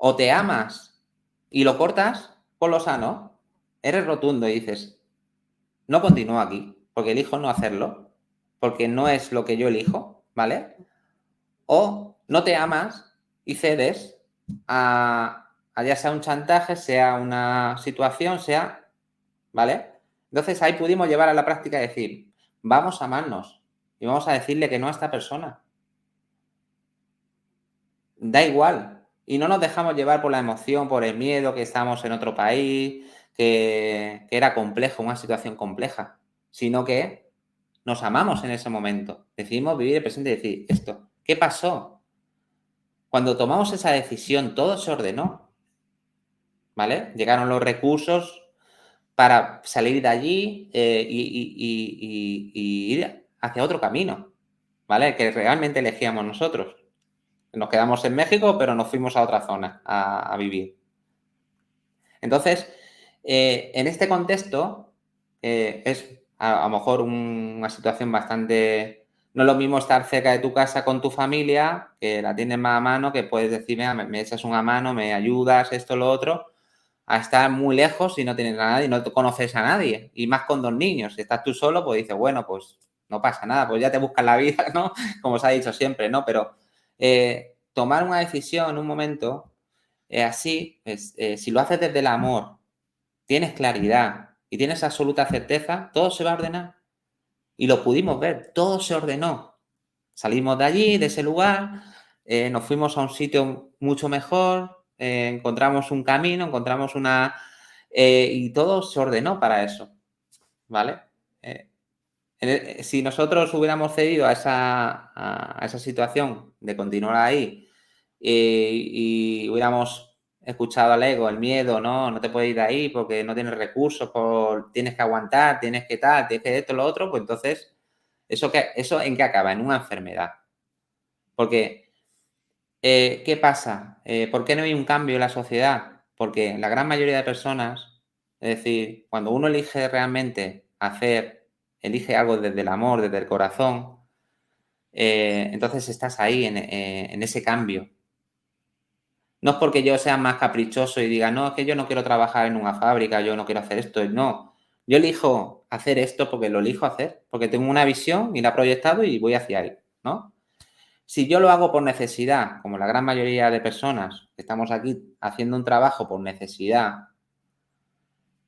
O te amas y lo cortas por lo sano, eres rotundo y dices, no continúo aquí, porque elijo no hacerlo, porque no es lo que yo elijo, ¿vale? O no te amas y cedes a ya sea un chantaje, sea una situación, sea, ¿vale? Entonces ahí pudimos llevar a la práctica y decir, vamos a amarnos y vamos a decirle que no a esta persona. Da igual. Y no nos dejamos llevar por la emoción, por el miedo, que estamos en otro país, que era complejo, una situación compleja, sino que nos amamos en ese momento. Decidimos vivir el presente y decir, esto, ¿qué pasó? Cuando tomamos esa decisión, todo se ordenó, ¿vale? Llegaron los recursos para salir de allí y ir hacia otro camino, ¿vale? Que realmente elegíamos nosotros. Nos quedamos en México, pero nos fuimos a otra zona a vivir. Entonces, en este contexto, es a lo mejor una situación bastante... No es lo mismo estar cerca de tu casa con tu familia, que la tienes más a mano, que puedes decir, mira, me echas una mano, me ayudas, esto, lo otro, a estar muy lejos y no tienes a nadie, no conoces a nadie. Y más con 2 niños. Si estás tú solo, pues dices, bueno, pues no pasa nada, pues ya te buscas la vida, ¿no? Como se ha dicho siempre, ¿no? Pero tomar una decisión en un momento así, si lo haces desde el amor, tienes claridad y tienes absoluta certeza, todo se va a ordenar. Y lo pudimos ver, todo se ordenó. Salimos de allí, de ese lugar, nos fuimos a un sitio mucho mejor, encontramos un camino, encontramos y todo se ordenó para eso, ¿vale? Si nosotros hubiéramos cedido a esa situación de continuar ahí y hubiéramos escuchado al ego, el miedo, no te puedes ir de ahí porque no tienes recursos, tienes que aguantar, tienes que tal, tienes que esto, lo otro, pues entonces, ¿eso en qué acaba? En una enfermedad. Porque, ¿qué pasa? ¿Por qué no hay un cambio en la sociedad? Porque la gran mayoría de personas, es decir, cuando uno elige realmente elige algo desde el amor, desde el corazón, entonces estás ahí en ese cambio. No es porque yo sea más caprichoso y diga, no, es que yo no quiero trabajar en una fábrica, yo no quiero hacer esto. No, yo elijo hacer esto porque lo elijo hacer, porque tengo una visión y la he proyectado y voy hacia ahí, ¿no? Si yo lo hago por necesidad, como la gran mayoría de personas que estamos aquí haciendo un trabajo por necesidad,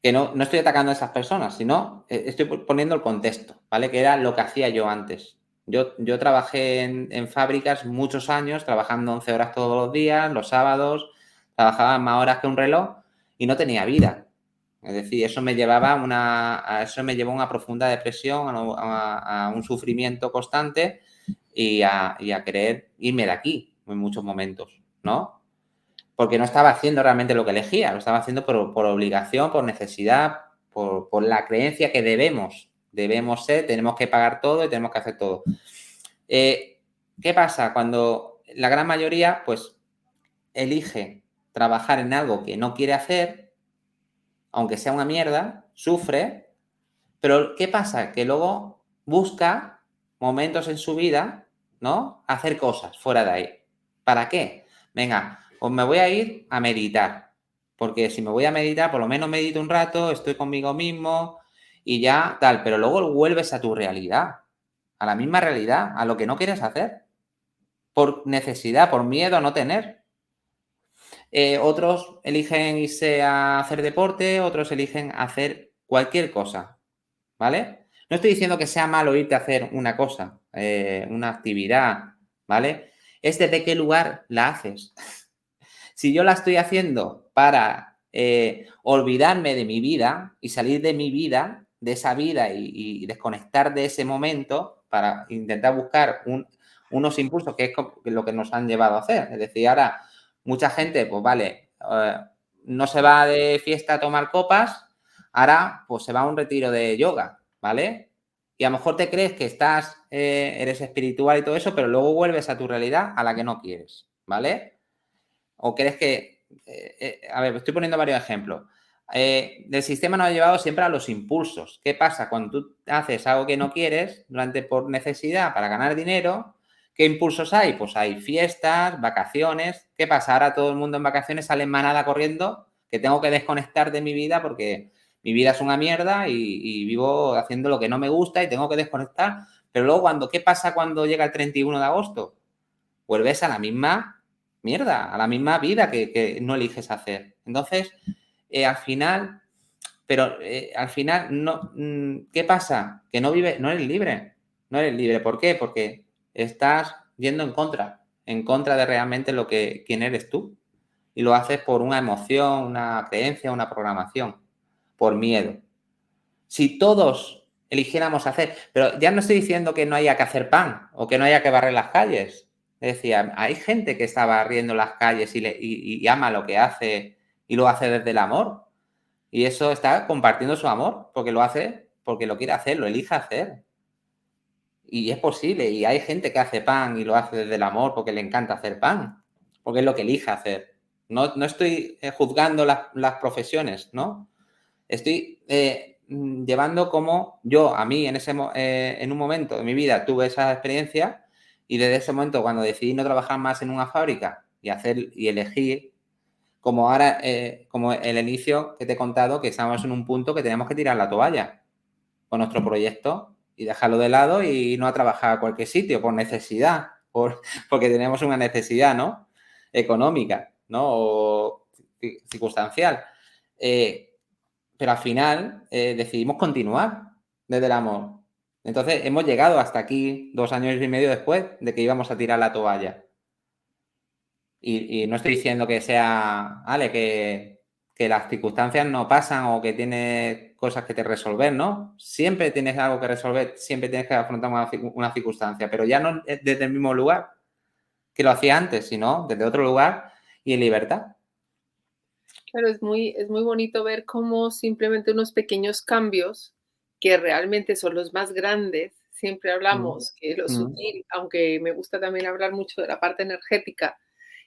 que no estoy atacando a esas personas, sino estoy poniendo el contexto, ¿vale? Que era lo que hacía yo antes. Yo trabajé en fábricas muchos años, trabajando 11 horas todos los días, los sábados, trabajaba más horas que un reloj y no tenía vida. Es decir, eso me llevaba eso me llevó a una profunda depresión, a un sufrimiento constante y a querer irme de aquí en muchos momentos, ¿no? Porque no estaba haciendo realmente lo que elegía, lo estaba haciendo por obligación, por necesidad, por la creencia que debemos ser, tenemos que pagar todo y tenemos que hacer todo. ¿Qué pasa? Cuando la gran mayoría, pues, elige trabajar en algo que no quiere hacer, aunque sea una mierda, sufre, pero ¿qué pasa? Que luego busca momentos en su vida, ¿no? Hacer cosas fuera de ahí. ¿Para qué? Venga, pues me voy a ir a meditar, porque si me voy a meditar, por lo menos medito un rato, estoy conmigo mismo y ya tal, pero luego vuelves a tu realidad, a la misma realidad, a lo que no quieres hacer, por necesidad, por miedo a no tener. Otros eligen irse a hacer deporte, otros eligen hacer cualquier cosa, ¿vale? No estoy diciendo que sea malo irte a hacer una cosa, una actividad, ¿vale? Es desde qué lugar la haces. Si yo la estoy haciendo para olvidarme de mi vida y salir de mi vida, de esa vida y desconectar de ese momento para intentar buscar unos impulsos, que es lo que nos han llevado a hacer. Es decir, ahora mucha gente, pues vale, no se va de fiesta a tomar copas, ahora pues se va a un retiro de yoga, ¿vale? Y a lo mejor te crees que eres espiritual y todo eso, pero luego vuelves a tu realidad a la que no quieres, ¿vale? ¿O crees que, a ver, estoy poniendo varios ejemplos? El sistema nos ha llevado siempre a los impulsos. ¿Qué pasa cuando tú haces algo que no quieres por necesidad para ganar dinero? ¿Qué impulsos hay? Pues hay fiestas, vacaciones. ¿Qué pasa? Ahora todo el mundo en vacaciones sale en manada corriendo, que tengo que desconectar de mi vida porque mi vida es una mierda y vivo haciendo lo que no me gusta y tengo que desconectar. Pero luego, ¿qué pasa cuando llega el 31 de agosto? Vuelves a la misma mierda, a la misma vida que no eliges hacer. Entonces, al final, al final, no, ¿qué pasa? Que no eres libre. No eres libre. ¿Por qué? Porque estás yendo en contra de realmente quién eres tú. Y lo haces por una emoción, una creencia, una programación, por miedo. Si todos eligiéramos hacer, pero ya no estoy diciendo que no haya que hacer pan o que no haya que barrer las calles. Es decir, hay gente que está barriendo las calles y ama lo que hace y lo hace desde el amor. Y eso está compartiendo su amor porque lo hace, porque lo quiere hacer, lo elige hacer. Y es posible. Y hay gente que hace pan y lo hace desde el amor porque le encanta hacer pan, porque es lo que elige hacer. No estoy juzgando las profesiones, ¿no? Estoy llevando como yo, a mí, en un momento de mi vida tuve esa experiencia y desde ese momento, cuando decidí no trabajar más en una fábrica y elegir, como ahora, como el inicio que te he contado, que estamos en un punto que tenemos que tirar la toalla con nuestro proyecto y dejarlo de lado y no a trabajar a cualquier sitio por necesidad, porque tenemos una necesidad, ¿no? Económica, ¿no? O circunstancial. Pero al final decidimos continuar desde el amor. Entonces hemos llegado hasta aquí 2 años y medio después de que íbamos a tirar la toalla. Y no estoy diciendo que sea, vale, que las circunstancias no pasan o que tienes cosas que te resolver, ¿no? Siempre tienes algo que resolver, siempre tienes que afrontar una circunstancia, pero ya no desde el mismo lugar que lo hacía antes, sino desde otro lugar y en libertad. Claro, es muy bonito ver cómo simplemente unos pequeños cambios, que realmente son los más grandes, siempre Mm, hablamos que lo mm, sutil, aunque me gusta también hablar mucho de la parte energética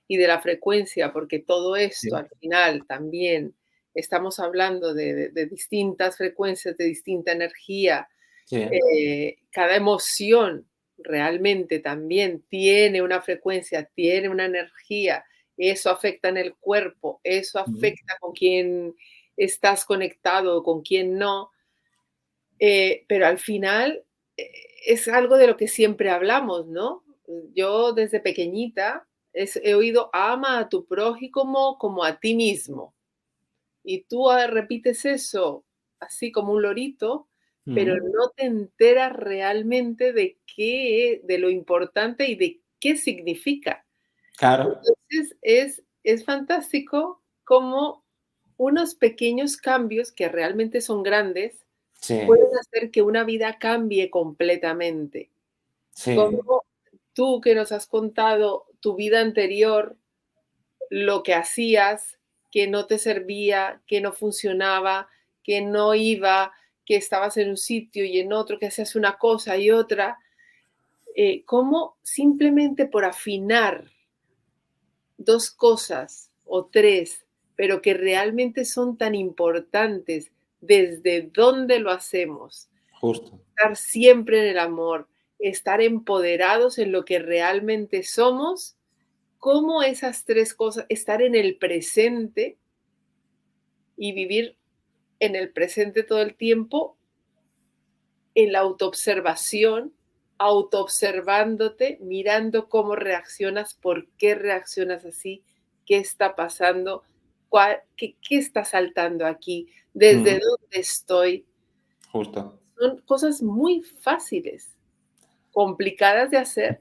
y de la frecuencia, porque todo esto sí, al final también estamos hablando de distintas frecuencias, de distinta energía. sí. Cada emoción realmente también tiene una frecuencia, tiene una energía. Eso afecta en el cuerpo, eso Mm, afecta con quién estás conectado, con quién no. Pero al final eh, es algo de lo que siempre hablamos, ¿no? Yo desde pequeñita he oído ama a tu prójimo como a ti mismo. Y tú repites eso así como un lorito, pero no te enteras realmente de lo importante y de qué significa. Claro, Entonces, es fantástico cómo unos pequeños cambios, que realmente son grandes, sí, pueden hacer que una vida cambie completamente. sí, Como tú que nos has contado tu vida anterior, lo que hacías, que no te servía, que no funcionaba, que no iba, que estabas en un sitio y en otro, que hacías una cosa y otra, cómo simplemente por afinar 2 cosas o 3, pero que realmente son tan importantes, desde dónde lo hacemos, justo. estar siempre en el amor, estar empoderados en lo que realmente somos, cómo esas 3 cosas, estar en el presente y vivir en el presente todo el tiempo, en la autoobservación, autoobservándote, mirando cómo reaccionas, por qué reaccionas así, qué está pasando, qué está saltando aquí, desde Mm, dónde estoy. justo. Son cosas muy fáciles, complicadas de hacer,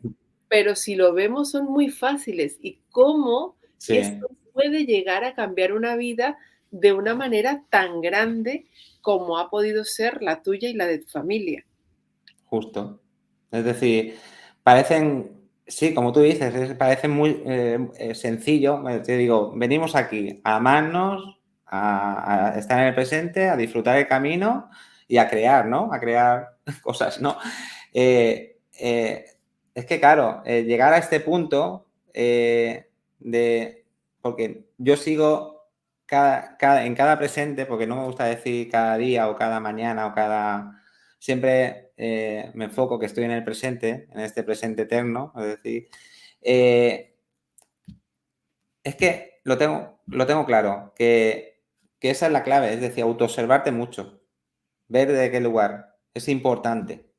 pero si lo vemos son muy fáciles. Y cómo Sí, esto puede llegar a cambiar una vida de una manera tan grande como ha podido ser la tuya y la de tu familia. justo. Es decir, parecen, sí, como tú dices, parecen muy sencillo. Te digo, venimos aquí a amarnos, a estar en el presente, a disfrutar el camino y a crear, ¿no? A crear cosas, ¿no? Eh, eh, es que, claro, llegar a este punto porque yo sigo en cada presente, porque no me gusta decir cada día o cada mañana o cada... Siempre me enfoco que estoy en el presente, en este presente eterno, es decir, eh, es que lo tengo claro, que esa es la clave, es decir, autoobservarte mucho, ver de qué lugar, es importante.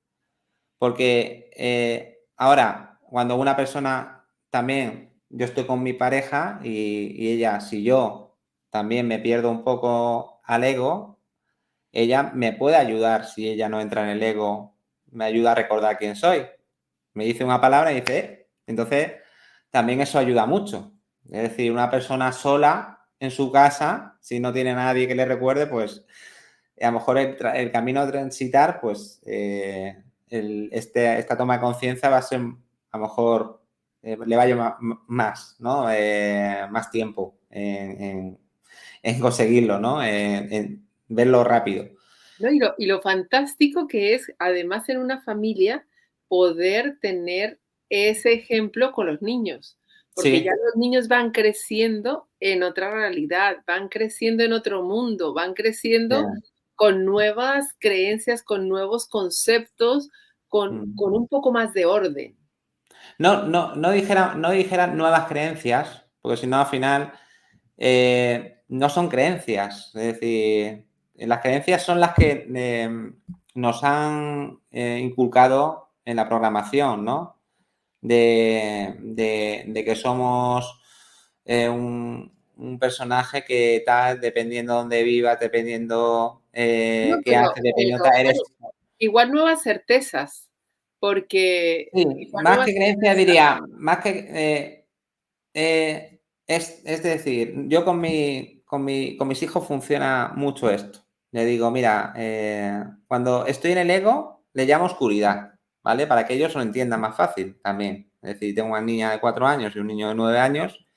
Porque ahora, cuando una persona también, yo estoy con mi pareja y ella, si yo también me pierdo un poco al ego, ella me puede ayudar si ella no entra en el ego, me ayuda a recordar quién soy. Me dice una palabra y dice, entonces también eso ayuda mucho. Es decir, una persona sola en su casa, si no tiene nadie que le recuerde, pues a lo mejor el camino a transitar, pues esta toma de conciencia va a ser, a lo mejor, le va a llevar más, ¿no? Más tiempo en conseguirlo, ¿no? En verlo rápido. ¿No? Y lo fantástico que es, además, en una familia, poder tener ese ejemplo con los niños, porque ya Sí, los niños van creciendo en otra realidad, van creciendo en otro mundo, van creciendo sí. con nuevas creencias, con nuevos conceptos, con un poco más de orden. No dijera nuevas creencias, porque si no, al final no son creencias. Es decir, las creencias son las que nos han inculcado en la programación, ¿no? De que somos un personaje que tal, dependiendo de dónde vivas, dependiendo No, qué haces, dependiendo tal, bueno, eres... igual nuevas certezas, porque Sí, igual más nuevas que creencia certezas. diría, más que es decir, yo con mis hijos funciona mucho esto. Le digo, mira, cuando estoy en el ego, le llamo oscuridad, ¿vale? Para que ellos lo entiendan más fácil también. Es decir, tengo una niña de 4 años y un niño de 9 años.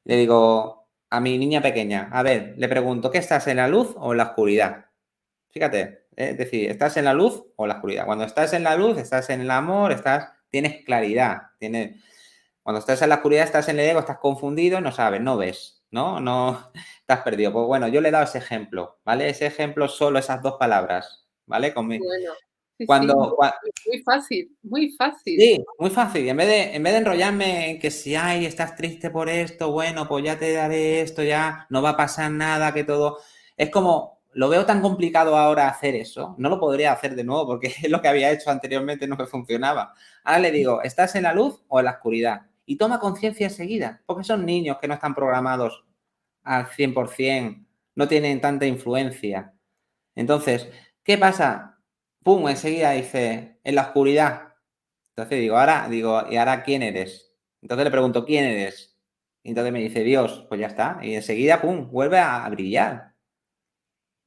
Le digo a mi niña pequeña, a ver, le pregunto, ¿qué estás en la luz o en la oscuridad? Fíjate, es decir, ¿estás en la luz o en la oscuridad? Cuando estás en la luz, estás en el amor, tienes claridad, cuando estás en la oscuridad, estás en el ego, estás confundido, no sabes, no ves, ¿no? No, estás perdido. Pues bueno, yo le he dado ese ejemplo, ¿vale? Ese ejemplo, solo esas 2 palabras, ¿vale? Bueno, sí, sí, Cuando, muy fácil, muy fácil. sí, muy fácil. En vez de enrollarme en que si ay, estás triste por esto, bueno, pues ya te daré esto, ya no va a pasar nada, que todo. Es como, lo veo tan complicado ahora hacer eso. No lo podría hacer de nuevo porque es lo que había hecho anteriormente, no me funcionaba. Ahora le digo, ¿estás en la luz o en la oscuridad? Y toma conciencia enseguida, porque son niños que no están programados al 100%, no tienen tanta influencia. Entonces, ¿qué pasa? pum, enseguida dice, en la oscuridad. Entonces ¿y ahora quién eres? Entonces le pregunto, ¿quién eres? Y entonces me dice, Dios, pues ya está. Y enseguida, pum, vuelve a brillar.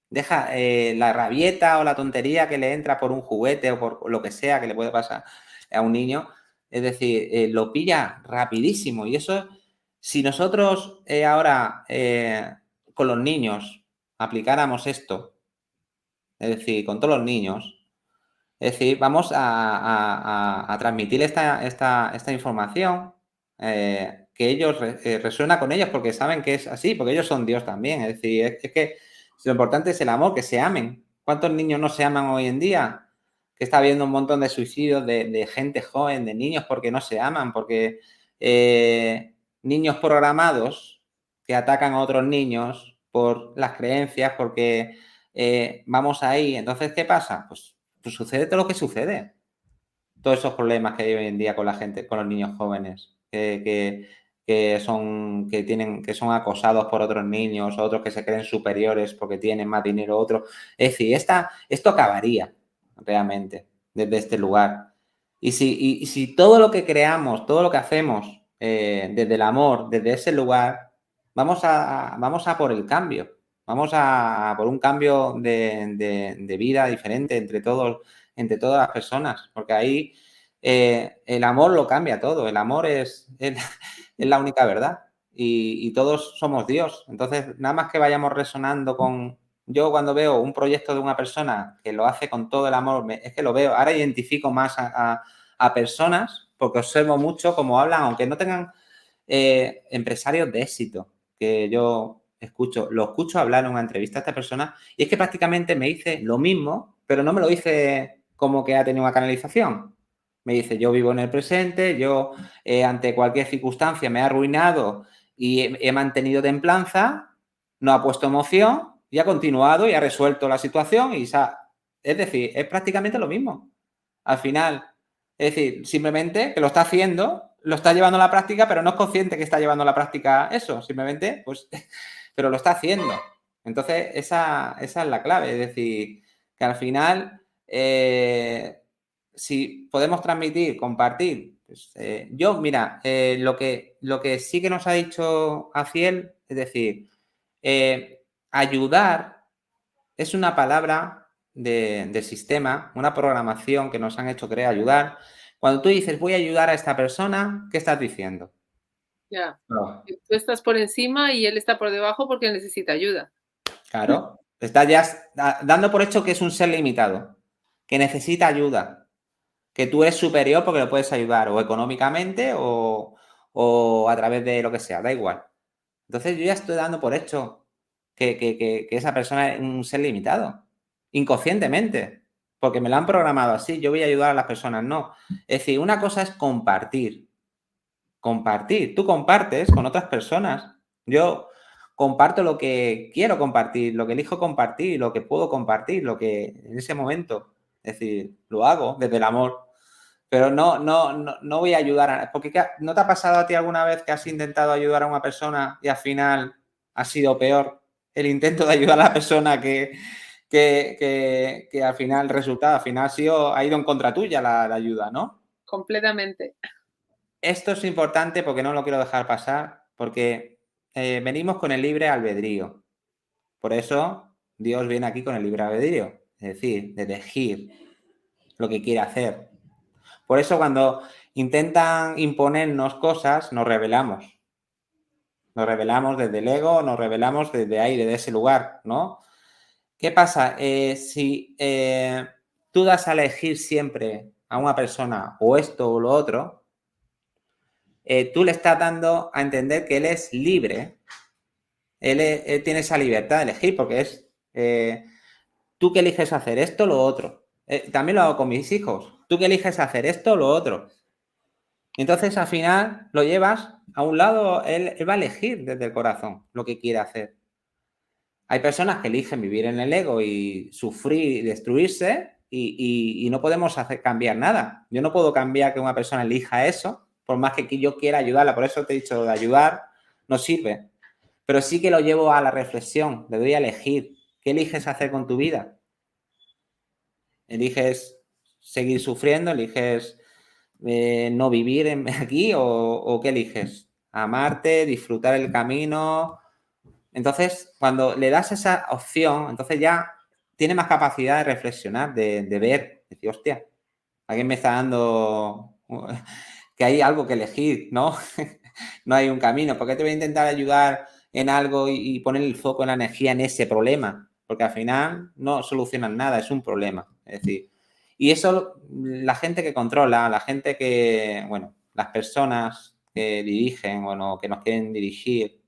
Deja la rabieta o la tontería que le entra por un juguete o por lo que sea que le puede pasar a un niño. Es decir, lo pilla rapidísimo. Y eso, si nosotros ahora con los niños aplicáramos esto, es decir, con todos los niños, es decir, vamos a transmitir esta información, que ellos resuena con ellos porque saben que es así, porque ellos son Dios también. Es decir, es que lo importante es el amor, que se amen. ¿Cuántos niños no se aman hoy en día? Que está habiendo un montón de suicidios de gente joven, de niños porque no se aman, porque niños programados que atacan a otros niños por las creencias, porque vamos ahí. Entonces, ¿qué pasa? Pues sucede todo lo que sucede. Todos esos problemas que hay hoy en día con la gente, con los niños jóvenes, que son acosados por otros niños, otros que se creen superiores porque tienen más dinero, otros. Es decir, esto acabaría realmente desde este lugar. Y si todo lo que creamos, todo lo que hacemos desde el amor, desde ese lugar, vamos a por el cambio. Vamos a por un cambio de vida diferente entre todas las personas, porque ahí el amor lo cambia todo. El amor es la única verdad y todos somos Dios. Entonces, nada más que vayamos resonando con... Yo cuando veo un proyecto de una persona que lo hace con todo el amor, es que lo veo. Ahora identifico más a personas porque observo mucho cómo hablan, aunque no tengan empresarios de éxito, que yo lo escucho hablar en una entrevista a esta persona y es que prácticamente me dice lo mismo, pero no me lo dice como que ha tenido una canalización. Me dice, yo vivo en el presente, yo ante cualquier circunstancia me he arruinado y he mantenido templanza, no ha puesto emoción y ha continuado y ha resuelto la situación es decir, es prácticamente lo mismo. Al final, es decir, simplemente que lo está haciendo, lo está llevando a la práctica, pero no es consciente que está llevando a la práctica eso, simplemente, pues, pero lo está haciendo. Entonces, esa es la clave, es decir, que al final, si podemos transmitir, compartir, pues, mira, lo que sí que nos ha dicho Aciel, es decir, ayudar es una palabra de sistema, una programación que nos han hecho querer ayudar. Cuando tú dices, voy a ayudar a esta persona, ¿qué estás diciendo? Ya. No. Tú estás por encima y él está por debajo porque necesita ayuda. Claro, estás ya dando por hecho que es un ser limitado, que necesita ayuda, que tú eres superior porque lo puedes ayudar o económicamente o a través de lo que sea, da igual. Entonces yo ya estoy dando por hecho que esa persona es un ser limitado, inconscientemente, porque me lo han programado así, yo voy a ayudar a las personas, no. Es decir, una cosa es compartir, tú compartes con otras personas, yo comparto lo que quiero compartir, lo que elijo compartir, lo que puedo compartir, lo que en ese momento, es decir, lo hago desde el amor. Pero no voy a ayudar porque ¿no te ha pasado a ti alguna vez que has intentado ayudar a una persona y al final ha sido peor el intento de ayudar a la persona que al final el resultado al final ha ido en contra tuya la ayuda, ¿no? Completamente. Esto es importante porque no lo quiero dejar pasar, porque venimos con el libre albedrío. Por eso Dios viene aquí con el libre albedrío, es decir, de elegir lo que quiere hacer. Por eso cuando intentan imponernos cosas, nos rebelamos. Nos rebelamos desde el ego, nos rebelamos desde ahí, desde ese lugar, ¿no? ¿Qué pasa? Si tú das a elegir siempre a una persona o esto o lo otro, tú le estás dando a entender que él es libre. Él tiene esa libertad de elegir porque es tú que eliges hacer esto o lo otro. También lo hago con mis hijos. Tú que eliges hacer esto o lo otro. Entonces, al final, lo llevas a un lado, él va a elegir desde el corazón lo que quiere hacer. Hay personas que eligen vivir en el ego y sufrir y destruirse y no podemos cambiar nada. Yo no puedo cambiar que una persona elija eso, por más que yo quiera ayudarla. Por eso te he dicho, de ayudar no sirve. Pero sí que lo llevo a la reflexión, le doy a elegir. ¿Qué eliges hacer con tu vida? ¿Eliges seguir sufriendo? ¿Eliges no vivir aquí? ¿O qué eliges? Amarte, disfrutar el camino. Entonces, cuando le das esa opción, entonces ya tiene más capacidad de reflexionar, de ver, decir, hostia, alguien me está dando que hay algo que elegir, ¿no? No hay un camino. ¿Por qué te voy a intentar ayudar en algo y poner el foco en la energía en ese problema? Porque al final no solucionan nada, es un problema. Es decir, y eso la gente que controla, la gente que, bueno, las personas que dirigen o no, que nos quieren dirigir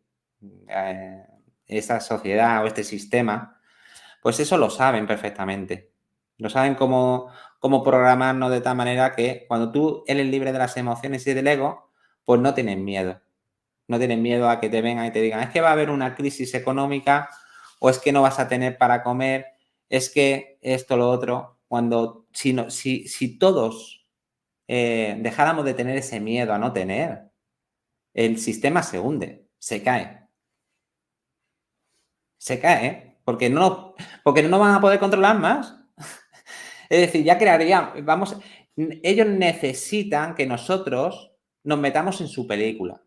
esta sociedad o este sistema, pues eso lo saben perfectamente. Lo saben cómo programarnos de tal manera que cuando tú eres libre de las emociones y del ego, pues no tienes miedo. No tienes miedo a que te vengan y te digan, es que va a haber una crisis económica o es que no vas a tener para comer, es que esto, lo otro. Cuando, si todos dejáramos de tener ese miedo a no tener, el sistema se hunde, se cae. Se cae, ¿eh? Porque no van a poder controlar más. Es decir, ya crearían, ellos necesitan que nosotros nos metamos en su película.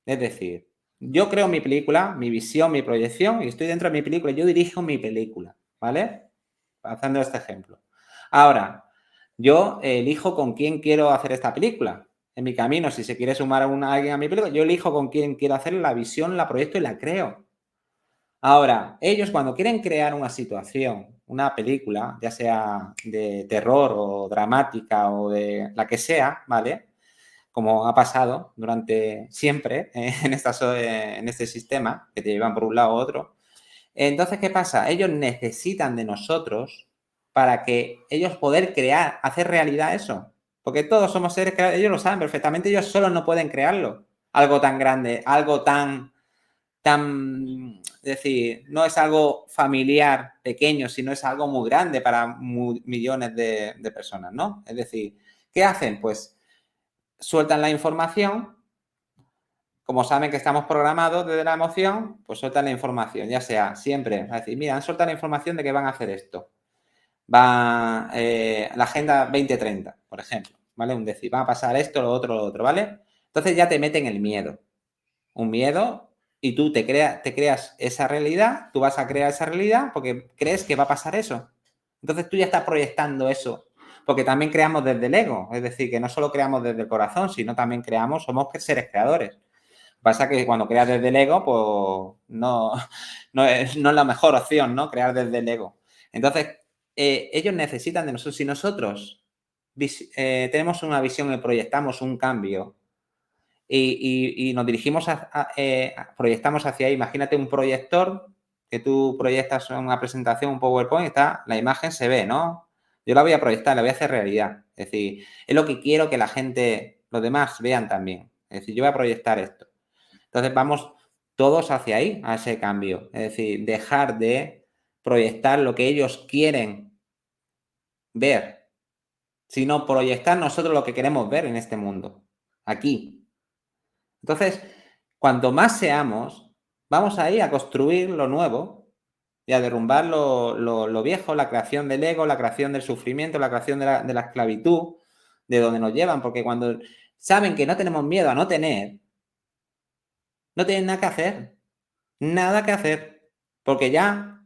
Es decir, yo creo mi película, mi visión, mi proyección, y estoy dentro de mi película, yo dirijo mi película, ¿vale? Haciendo este ejemplo. Ahora, yo elijo con quién quiero hacer esta película. En mi camino, si se quiere sumar a alguien a mi película, yo elijo con quién quiero hacer la visión, la proyecto y la creo. Ahora, ellos cuando quieren crear una situación, una película, ya sea de terror o dramática o de la que sea, ¿vale? Como ha pasado durante siempre en este sistema, que te llevan por un lado u otro. Entonces, ¿qué pasa? Ellos necesitan de nosotros para que ellos poder crear, hacer realidad eso. Porque todos somos seres creados, ellos lo saben perfectamente, ellos solos no pueden crearlo. Algo tan grande, algo tan, es decir, no es algo familiar, pequeño, sino es algo muy grande para millones de personas, ¿no? Es decir, ¿qué hacen? Pues sueltan la información, como saben que estamos programados desde la emoción, pues sueltan la información, ya sea siempre, a decir, mira, han soltado la información de que van a hacer esto. Va la Agenda 2030, por ejemplo, ¿vale? Un decir, va a pasar esto, lo otro, ¿vale? Entonces ya te meten el miedo. Un miedo y tú te creas esa realidad, tú vas a crear esa realidad porque crees que va a pasar eso. Entonces tú ya estás proyectando eso, porque también creamos desde el ego, es decir, que no solo creamos desde el corazón, sino también somos seres creadores. Pasa que cuando creas desde el ego, pues no es la mejor opción, ¿no? Crear desde el ego. Entonces, ellos necesitan de nosotros. Si nosotros tenemos una visión y proyectamos un cambio, y nos dirigimos proyectamos hacia ahí. Imagínate un proyector que tú proyectas una presentación, un PowerPoint, la imagen se ve, ¿no? Yo la voy a proyectar, la voy a hacer realidad. Es decir, es lo que quiero que la gente, los demás vean también. Es decir, yo voy a proyectar esto. Entonces vamos todos hacia ahí, a ese cambio. Es decir, dejar de proyectar lo que ellos quieren ver, sino proyectar nosotros lo que queremos ver en este mundo, aquí. Entonces, cuanto más seamos, vamos a ir a construir lo nuevo y a derrumbar lo viejo, la creación del ego, la creación del sufrimiento, la creación de la esclavitud, de donde nos llevan, porque cuando saben que no tenemos miedo a no tener, no tienen nada que hacer, porque ya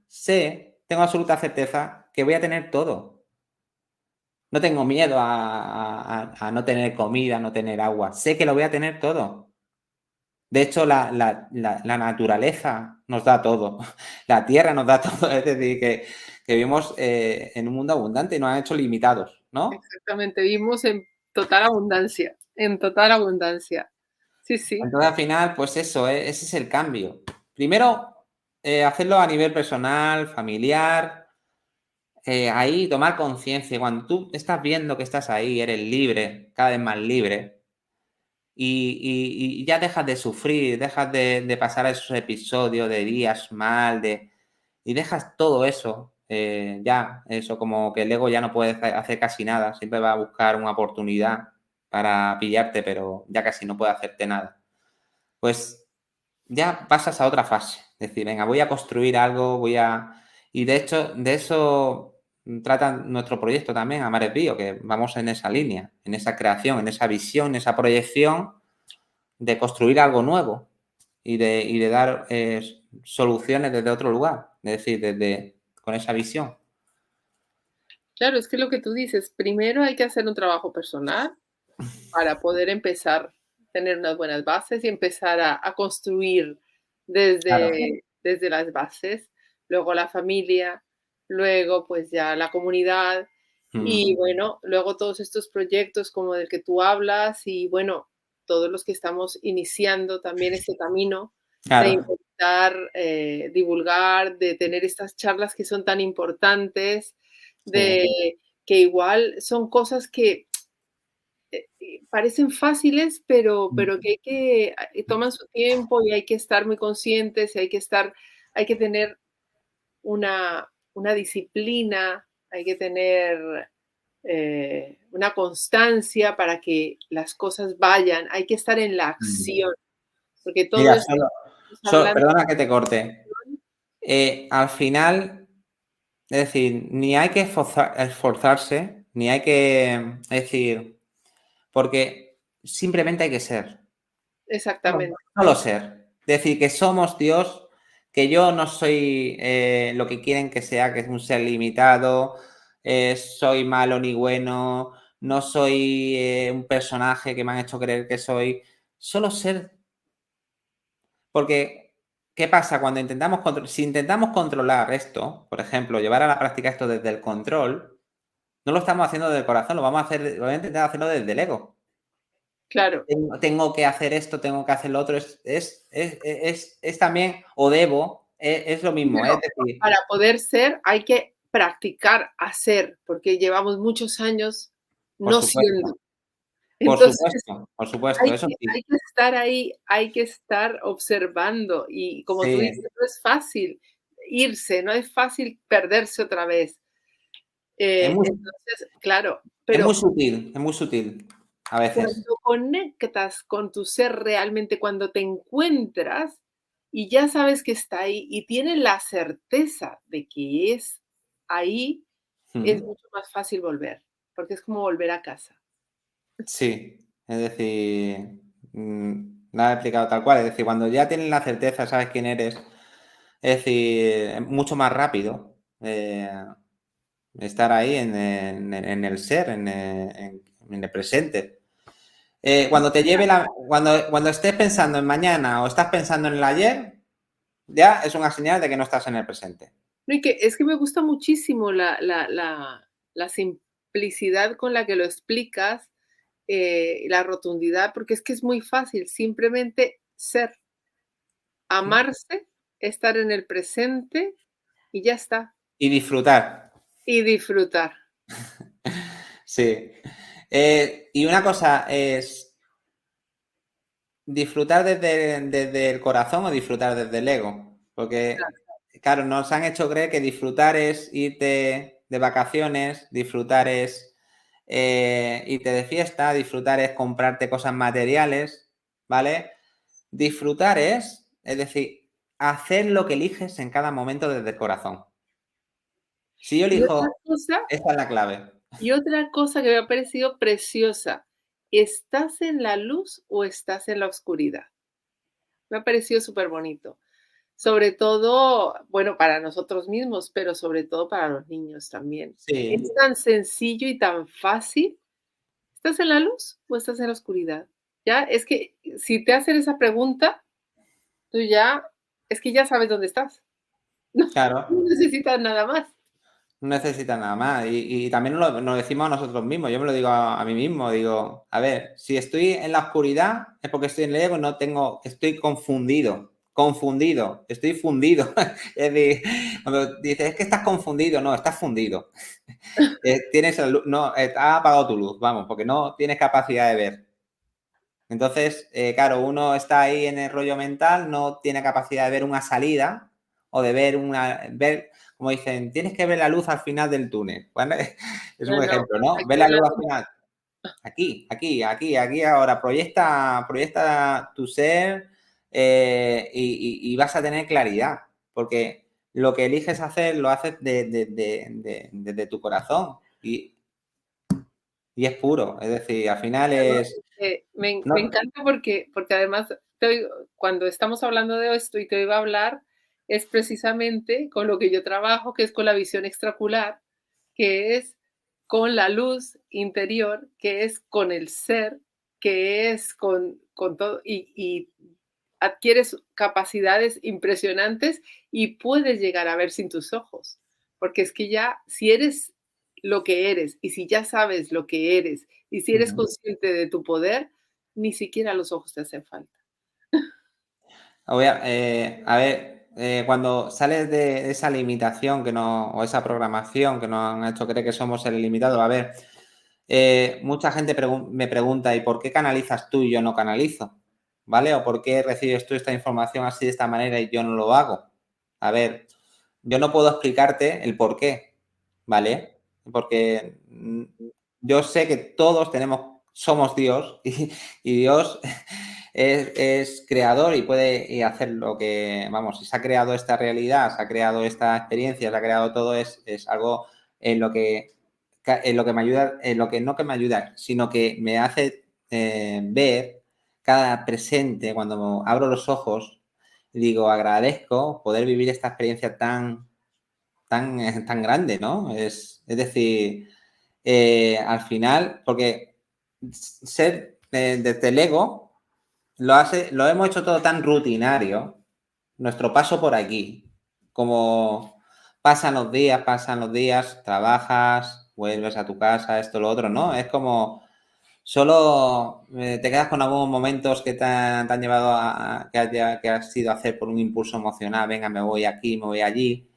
tengo absoluta certeza que voy a tener todo. No tengo miedo a no tener comida, a no tener agua, sé que lo voy a tener todo. De hecho, la naturaleza nos da todo, la tierra nos da todo, es decir, que vivimos en un mundo abundante y nos han hecho limitados, ¿no? Exactamente, vivimos en total abundancia, en total abundancia. Sí, sí. Entonces, al final, pues eso, ese es el cambio. Primero, hacerlo a nivel personal, familiar, ahí tomar conciencia. Cuando tú estás viendo que estás ahí, eres libre, cada vez más libre, y ya dejas de sufrir, dejas de pasar esos episodios de días mal, y dejas todo eso, ya, eso como que el ego ya no puede hacer casi nada, siempre va a buscar una oportunidad para pillarte, pero ya casi no puede hacerte nada. Pues ya pasas a otra fase, es decir, venga, voy a construir algo, y de hecho, de eso trata nuestro proyecto también, Amares Bio, que vamos en esa línea, en esa creación, en esa visión, en esa proyección de construir algo nuevo y de dar soluciones desde otro lugar, es decir, con esa visión. Claro, es que lo que tú dices, primero hay que hacer un trabajo personal para poder empezar a tener unas buenas bases y empezar a construir Claro. desde las bases, luego la familia, luego pues ya la comunidad y Mm, bueno, luego todos estos proyectos como del que tú hablas y bueno, todos los que estamos iniciando también este camino de claro. intentar divulgar, de tener estas charlas que son tan importantes, Sí. de que igual son cosas que parecen fáciles, pero que hay que toman su tiempo y hay que estar muy conscientes, y hay que tener una disciplina, hay que tener, una constancia para que las cosas vayan, hay que estar en la Mm. acción, porque todo Mira, esto que estamos hablando perdona que te corte. Al final, es decir, ni hay que esforzarse, ni hay que, es decir, porque simplemente hay que ser. exactamente, Solo ser. Decir que somos Dios, que yo no soy lo que quieren que sea, que es un ser limitado, soy malo ni bueno, no soy un personaje que me han hecho creer que soy. Solo ser. Porque, ¿qué pasa? Cuando si intentamos controlar esto, por ejemplo, llevar a la práctica esto desde el control, no lo estamos haciendo desde el corazón, lo voy a intentar hacerlo desde el ego. claro. Tengo que hacer esto, tengo que hacer lo otro, es también, o debo, es lo mismo, es Pero decir, para poder ser hay que practicar hacer, porque llevamos muchos años por no supuesto, siendo. Entonces por supuesto, eso sí, hay que estar ahí, hay que estar observando y como tú dices, sí, no es fácil irse, no es fácil perderse otra vez. es muy, Entonces, claro, pero es muy sutil a veces. cuando conectas con tu ser realmente, cuando te encuentras y ya sabes que está ahí y tienes la certeza de que es ahí, es Mm, mucho más fácil volver, porque es como volver a casa. sí, es decir, nada explicado tal cual, es decir, cuando ya tienes la certeza, sabes quién eres, es decir, es mucho más rápido estar ahí en el ser, en el presente. Cuando estés pensando en mañana o estás pensando en el ayer, ya es una señal de que no estás en el presente. No, y que es que me gusta muchísimo la simplicidad con la que lo explicas, la rotundidad, porque es que es muy fácil, simplemente ser, amarse, estar en el presente y ya está, Y disfrutar. y disfrutar. Sí. Y una cosa es disfrutar desde el corazón o disfrutar desde el ego. Porque, claro, nos han hecho creer que disfrutar es irte de vacaciones, disfrutar es irte de fiesta, disfrutar es comprarte cosas materiales, ¿vale? Disfrutar es decir, hacer lo que eliges en cada momento desde el corazón. Si yo Y otra elijo, cosa esta es la clave. y otra cosa que me ha parecido preciosa, ¿estás en la luz o estás en la oscuridad? Me ha parecido súper bonito. Sobre todo, bueno, para nosotros mismos, pero sobre todo para los niños también. Es Sí. tan sencillo y tan fácil. ¿Estás en la luz o estás en la oscuridad? Ya, es que si te hacen esa pregunta, tú ya es que ya sabes dónde estás. No Claro, necesitas nada más. no necesita nada más. Y también nos decimos a nosotros mismos. Yo me lo digo a mí mismo. Digo, a ver, si estoy en la oscuridad es porque estoy en el ego, estoy confundido. Confundido, estoy fundido. Es decir, cuando dices, es que estás confundido, no, estás fundido. Tienes no, has apagado tu luz, vamos, porque no tienes capacidad de ver. Entonces, claro, uno está ahí en el rollo mental, no tiene capacidad de ver una salida o de ver, como dicen, tienes que ver la luz al final del túnel. Bueno, es No, un no, ejemplo, ¿no? hay Ver que la ver la luz al luz. final. Aquí, ahora. Proyecta tu ser y vas a tener claridad. Porque lo que eliges hacer lo haces desde tu corazón y es puro. Es decir, al final es... Me encanta porque además cuando estamos hablando de esto y te oigo hablar, es precisamente con lo que yo trabajo, que es con la visión extraocular, que es con la luz interior, que es con el ser, que es con todo, y adquieres capacidades impresionantes y puedes llegar a ver sin tus ojos, porque es que ya si eres lo que eres y si ya sabes lo que eres y si eres consciente de tu poder, ni siquiera los ojos te hacen falta. A ver, cuando sales de esa limitación o esa programación que nos han hecho creer que somos el ilimitado, a ver, mucha gente me pregunta, ¿y por qué canalizas tú y yo no canalizo? ¿Vale? ¿O por qué recibes tú esta información así de esta manera y yo no lo hago? A ver, yo no puedo explicarte el por qué, ¿vale? Porque yo sé que todos somos Dios y Dios es creador y puede hacer lo que, vamos, si se ha creado esta realidad, se ha creado esta experiencia, se ha creado todo, es algo en lo que me ayuda, en lo que no que me ayuda, sino que me hace ver cada presente cuando abro los ojos y digo, agradezco poder vivir esta experiencia tan grande, ¿no? Es decir, al final, porque ser desde el ego lo hemos hecho todo tan rutinario, nuestro paso por aquí, como pasan los días, trabajas, vuelves a tu casa, esto, lo otro, ¿no? Es como solo te quedas con algunos momentos que te han llevado que has ido a hacer por un impulso emocional, venga, me voy aquí, me voy allí,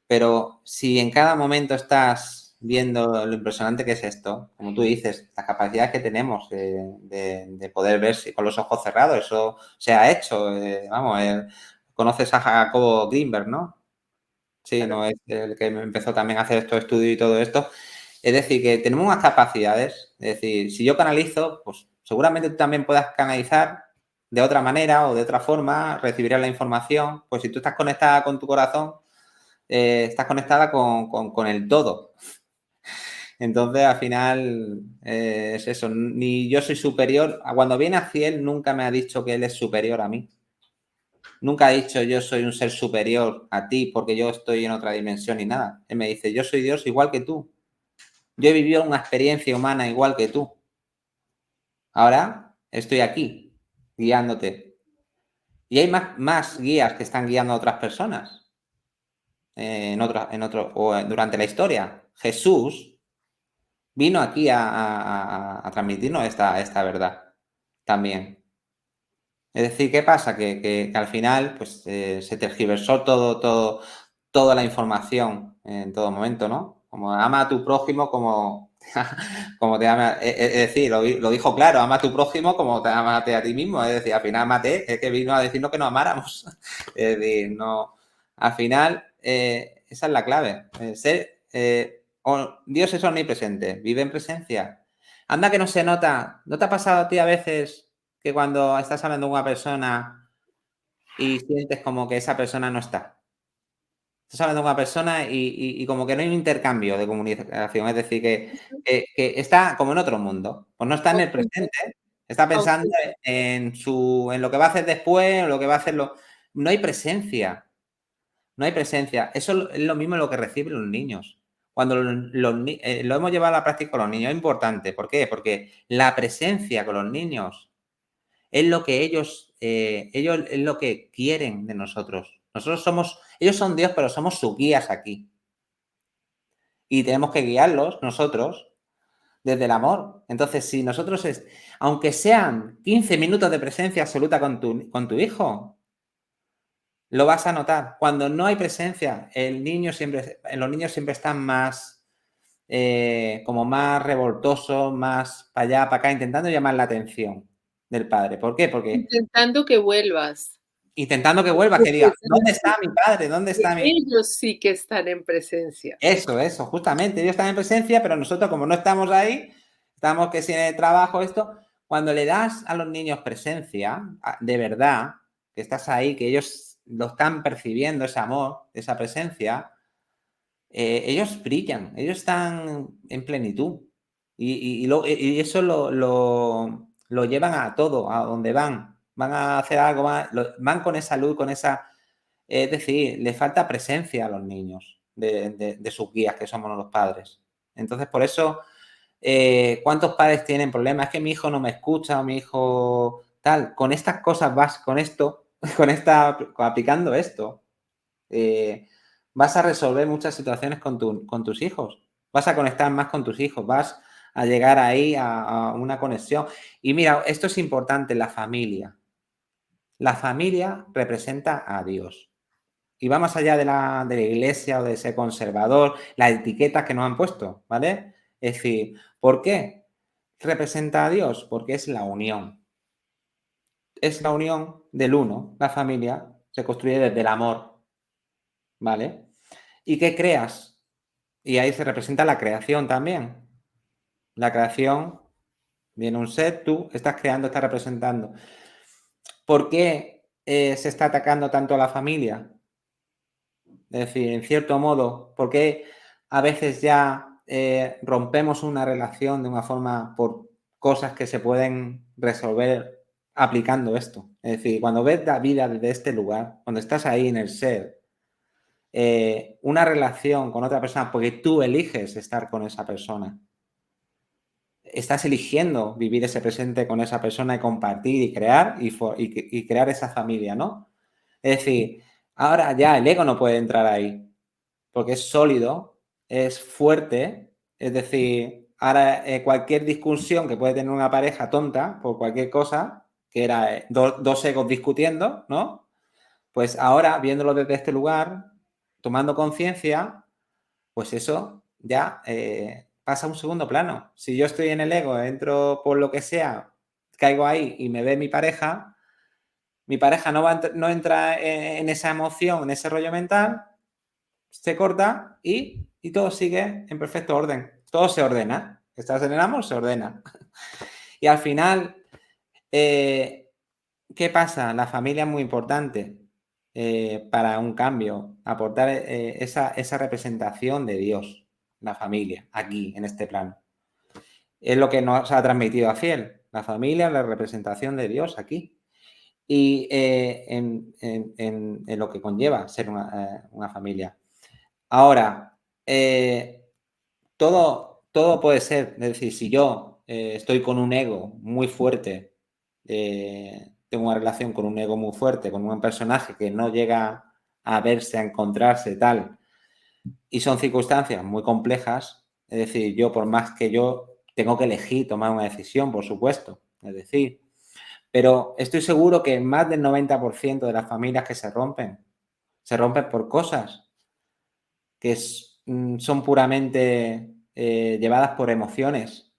pero si en cada momento estás viendo lo impresionante que es esto, como tú dices, las capacidades que tenemos de poder ver con los ojos cerrados, eso se ha hecho. Vamos, conoces a Jacobo Greenberg, ¿no? Sí, Claro. no es el que empezó también a hacer estos estudios y todo esto. Es decir, que tenemos unas capacidades. Es decir, si yo canalizo, pues seguramente tú también puedas canalizar de otra manera o de otra forma, recibirás la información. Pues si tú estás conectada con tu corazón, estás conectada con el todo. Entonces, al final, es eso. Ni yo soy superior. Cuando viene a Ciel, nunca me ha dicho que él es superior a mí. Nunca ha dicho yo soy un ser superior a ti porque yo estoy en otra dimensión ni nada. Él me dice, yo soy Dios igual que tú. Yo he vivido una experiencia humana igual que tú. Ahora estoy aquí, guiándote. Y hay más guías que están guiando a otras personas durante la historia. Jesús vino aquí a transmitirnos esta verdad también. Es decir, ¿qué pasa? Que al final pues, se tergiversó toda la información en todo momento, ¿no? Como ama a tu prójimo como te ama. Es decir, lo dijo claro, ama a tu prójimo como te amate a ti mismo. Es decir, al final amate, es que vino a decirnos que nos amáramos. Es decir, no. Al final, esa es la clave. Dios es omnipresente, vive en presencia. Anda que no se nota. ¿No te ha pasado a ti a veces que cuando estás hablando con una persona y sientes como que esa persona no está? Estás hablando con una persona y como que no hay un intercambio de comunicación, es decir, que está como en otro mundo, pues no está en el Ausente, presente, está pensando ausente. en lo que va a hacer después, en lo que va a hacer No hay presencia, no hay presencia. Eso es lo mismo lo que reciben los niños. Cuando lo hemos llevado a la práctica con los niños, es importante. ¿Por qué? Porque la presencia con los niños es lo que ellos es lo que quieren de nosotros. Ellos son Dios, pero somos sus guías aquí. Y tenemos que guiarlos nosotros desde el amor. Entonces, si nosotros, aunque sean 15 minutos de presencia absoluta con tu hijo, lo vas a notar. Cuando no hay presencia, los niños siempre están más, como más revoltosos, más para allá, para acá, intentando llamar la atención del padre. ¿Por qué? Porque Intentando que vuelvas. intentando que vuelvas, que diga, ¿dónde está mi padre? ¿Dónde está mi...? Ellos sí que están en presencia. Eso, justamente. Ellos están en presencia, pero nosotros, como no estamos ahí, estamos que si en el trabajo, cuando le das a los niños presencia, de verdad, que estás ahí, que ellos lo están percibiendo, ese amor, esa presencia, ellos brillan, ellos están en plenitud. Y eso lo llevan a todo, a donde van. Van a hacer algo más, van con esa luz, con esa... Es decir, le falta presencia a los niños de sus guías, que somos los padres. Entonces, por eso, ¿cuántos padres tienen problemas? Es que mi hijo no me escucha, o mi hijo tal. Con estas cosas vas, con esto, aplicando esto, vas a resolver muchas situaciones con tus hijos. Vas a conectar más con tus hijos, vas a llegar ahí a una conexión. Y mira, esto es importante, la familia. La familia representa a Dios. Y va más allá de la iglesia o de ser conservador, las etiquetas que nos han puesto, ¿vale? Es decir, ¿por qué representa a Dios? Porque es la unión. Es la unión del uno. La familia se construye desde el amor, ¿vale? ¿Y qué creas? Y ahí se representa la creación también. La creación, viene un ser, tú estás creando, estás representando. ¿Por qué se está atacando tanto a la familia? Es decir, en cierto modo, ¿por qué a veces ya rompemos una relación de una forma por cosas que se pueden resolver aplicando esto? Es decir, cuando ves la vida desde este lugar, cuando estás ahí en el ser, una relación con otra persona, porque tú eliges estar con esa persona, estás eligiendo vivir ese presente con esa persona y compartir y crear y crear esa familia, ¿no? Es decir, ahora ya el ego no puede entrar ahí, porque es sólido, es fuerte, es decir, ahora cualquier discusión que puede tener una pareja tonta por cualquier cosa, que era dos egos discutiendo, ¿no? Pues ahora, viéndolo desde este lugar, tomando conciencia, pues eso ya pasa a un segundo plano. Si yo estoy en el ego, entro por lo que sea, caigo ahí y me ve mi pareja no entra en esa emoción, en ese rollo mental, se corta y todo sigue en perfecto orden. Todo se ordena. Estás en el amor, se ordena. Y al final, ¿qué pasa? La familia es muy importante para un cambio, aportar esa representación de Dios, la familia, aquí, en este plano. Es lo que nos ha transmitido a Fiel, la familia, la representación de Dios aquí. Y en lo que conlleva ser una familia. Ahora, todo puede ser, es decir, si yo estoy con un ego muy fuerte, tengo una relación con un ego muy fuerte, con un personaje que no llega a verse, a encontrarse, tal, y son circunstancias muy complejas, es decir, yo por más que yo tengo que elegir, tomar una decisión, por supuesto, es decir, pero estoy seguro que más del 90% de las familias que se rompen por cosas que son puramente llevadas por emociones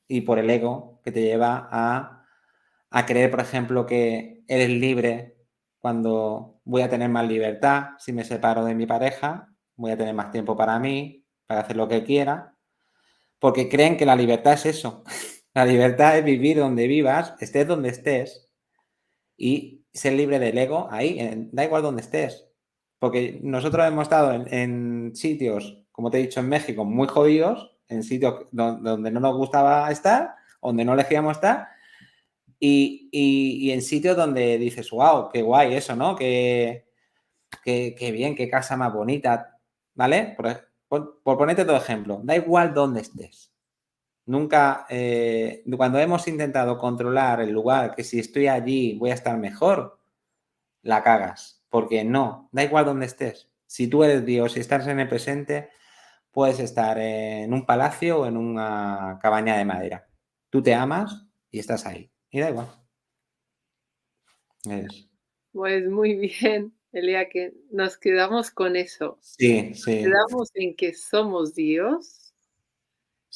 y por el ego que te lleva a creer, por ejemplo, que eres libre cuando voy a tener más libertad si me separo de mi pareja, voy a tener más tiempo para mí, para hacer lo que quiera, porque creen que la libertad es eso. La libertad es vivir donde vivas, estés donde estés y ser libre del ego ahí, da igual donde estés. Porque nosotros hemos estado en sitios, como te he dicho, en México, muy jodidos, en sitios donde no nos gustaba estar, donde no elegíamos estar, y en sitios donde dices, wow, qué guay eso, ¿no? Qué bien, qué casa más bonita, ¿vale? Por ponerte todo ejemplo, da igual dónde estés. Nunca, cuando hemos intentado controlar el lugar, que si estoy allí voy a estar mejor, la cagas, porque no, da igual donde estés. Si tú eres Dios y estás en el presente, puedes estar en un palacio o en una cabaña de madera. Tú te amas y estás ahí. Y da igual. Es. Pues muy bien, Elia, que nos quedamos con eso. Sí, Nos sí, quedamos en que somos Dios,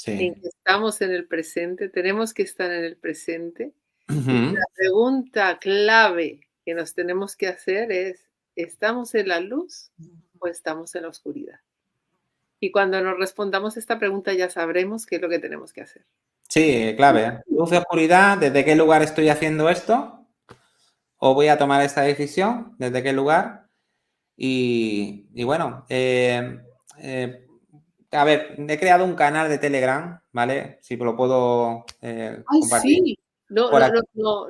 en sí. que estamos en el presente, tenemos que estar en el presente. Y que Ujú. la pregunta clave que nos tenemos que hacer es, ¿estamos en la luz o estamos en la oscuridad? Y cuando nos respondamos esta pregunta ya sabremos qué es lo que tenemos que hacer. Sí, clave. Luz y oscuridad, ¿desde qué lugar estoy haciendo esto? o voy a tomar esta decisión, desde qué lugar. Y bueno, a ver, he creado un canal de Telegram, ¿vale? Si lo puedo Ay, compartir sí. No, por no, aquí. no,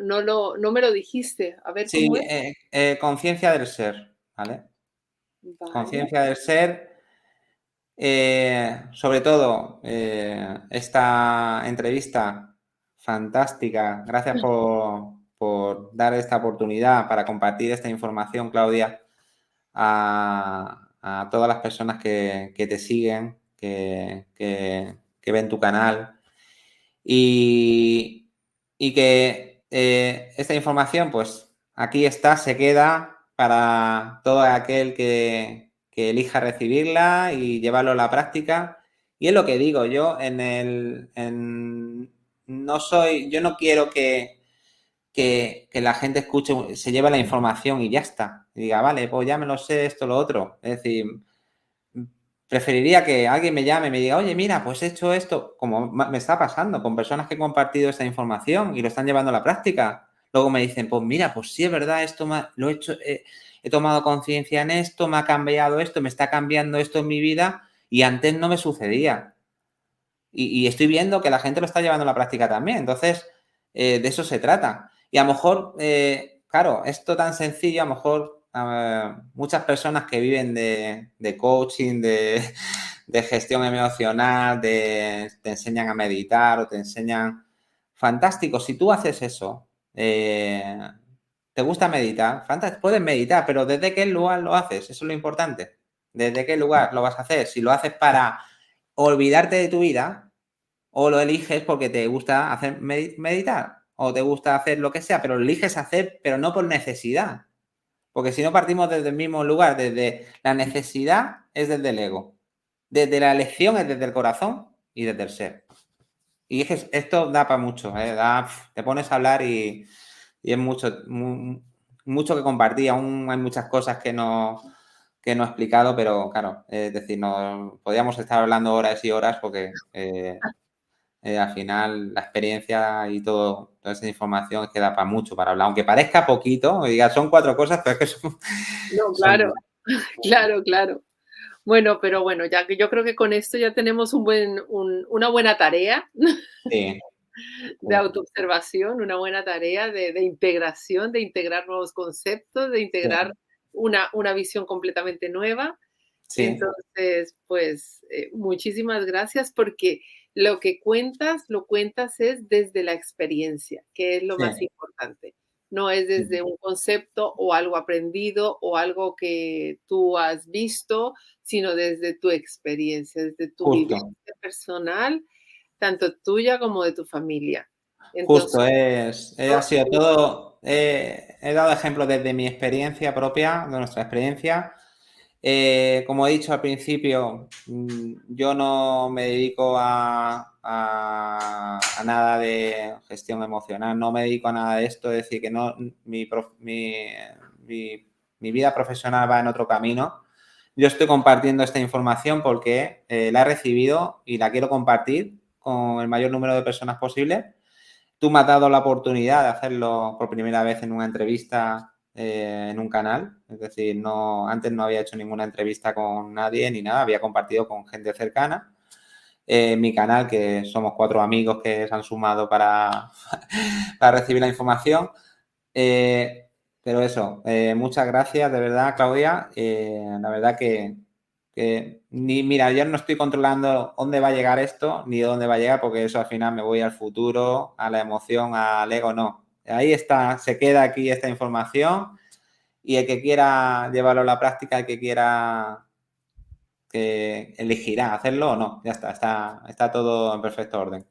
no me lo dijiste. A ver Sí, cómo es. conciencia del ser, ¿vale? Vale. Conciencia del ser. Sobre todo, esta entrevista fantástica. Gracias por dar esta oportunidad para compartir esta información, Claudia, a todas las personas que te siguen, que ven tu canal y que esta información, pues aquí está, se queda para todo aquel que elija recibirla y llevarlo a la práctica. Y es lo que digo, yo yo no quiero que la gente escuche, se lleve la información y ya está. Y diga, vale, pues ya me lo sé, esto, lo otro. Es decir, preferiría que alguien me llame y me diga, oye, mira, pues he hecho esto, como me está pasando con personas que he compartido esta información y lo están llevando a la práctica. Luego me dicen, pues mira, pues sí es verdad, lo he hecho, he tomado conciencia en esto, me ha cambiado esto, me está cambiando esto en mi vida y antes no me sucedía. Y estoy viendo que la gente lo está llevando a la práctica también. Entonces, de eso se trata. Y a lo mejor, claro, esto tan sencillo, a lo mejor muchas personas que viven de coaching, de gestión emocional, te enseñan a meditar o te enseñan... Fantástico, si tú haces eso, te gusta meditar, fantástico, puedes meditar, pero ¿desde qué lugar lo haces? Eso es lo importante. ¿Desde qué lugar lo vas a hacer? Si lo haces para olvidarte de tu vida o lo eliges porque te gusta hacer meditar o te gusta hacer lo que sea, pero lo eliges hacer, pero no por necesidad. Porque si no partimos desde el mismo lugar, desde la necesidad es desde el ego, desde la elección es desde el corazón y desde el ser. Y es que esto da para mucho, te pones a hablar y es mucho que compartir. Aún hay muchas cosas que no he explicado, pero claro, es decir, podríamos estar hablando horas y horas porque al final la experiencia y toda esa información es que da para mucho para hablar. Aunque parezca poquito, diga, son 4 cosas, pero es que No, son claro, claro, claro. Bueno, pero bueno, ya que yo creo que con esto ya tenemos una buena tarea sí, de autoobservación, una buena tarea de integración, de integrar nuevos conceptos, de integrar una visión completamente nueva. sí, Entonces, pues, muchísimas gracias porque lo que cuentas, lo cuentas es desde la experiencia, que es lo sí, más importante. No es sí, desde un concepto o algo aprendido o algo que tú has visto, sino desde tu experiencia, desde tu justo. vivencia personal, tanto tuya como de tu familia. Entonces, Justo, ha sido todo, he dado ejemplos desde mi experiencia propia, de nuestra experiencia. Como he dicho al principio, yo no me dedico a nada de gestión emocional, no me dedico a nada de esto, es decir, que no, mi vida profesional va en otro camino. Yo estoy compartiendo esta información porque la he recibido y la quiero compartir con el mayor número de personas posible. Tú me has dado la oportunidad de hacerlo por primera vez en una entrevista en un canal. Es decir, antes no había hecho ninguna entrevista con nadie ni nada, había compartido con gente cercana. Mi canal, que somos 4 amigos que se han sumado para recibir la información. Pero eso, muchas gracias de verdad, Claudia. La verdad que mira, yo no estoy controlando dónde va a llegar esto, ni dónde va a llegar, porque eso al final me voy al futuro, a la emoción, al ego, no. Ahí está, se queda aquí esta información y el que quiera llevarlo a la práctica, el que quiera, que elegirá hacerlo o no. Ya está todo en perfecto orden.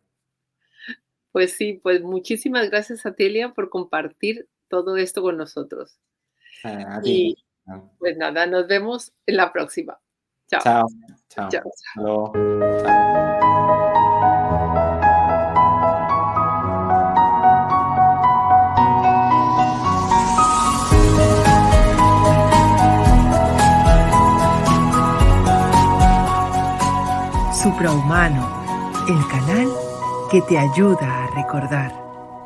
pues sí, pues muchísimas gracias a Telia por compartir todo esto con nosotros. A ti. Y pues nada, nos vemos en la próxima. Chao. Chao, chao. Chao. Hasta luego. Chao. Suprahumano, el canal que te ayuda a recordar.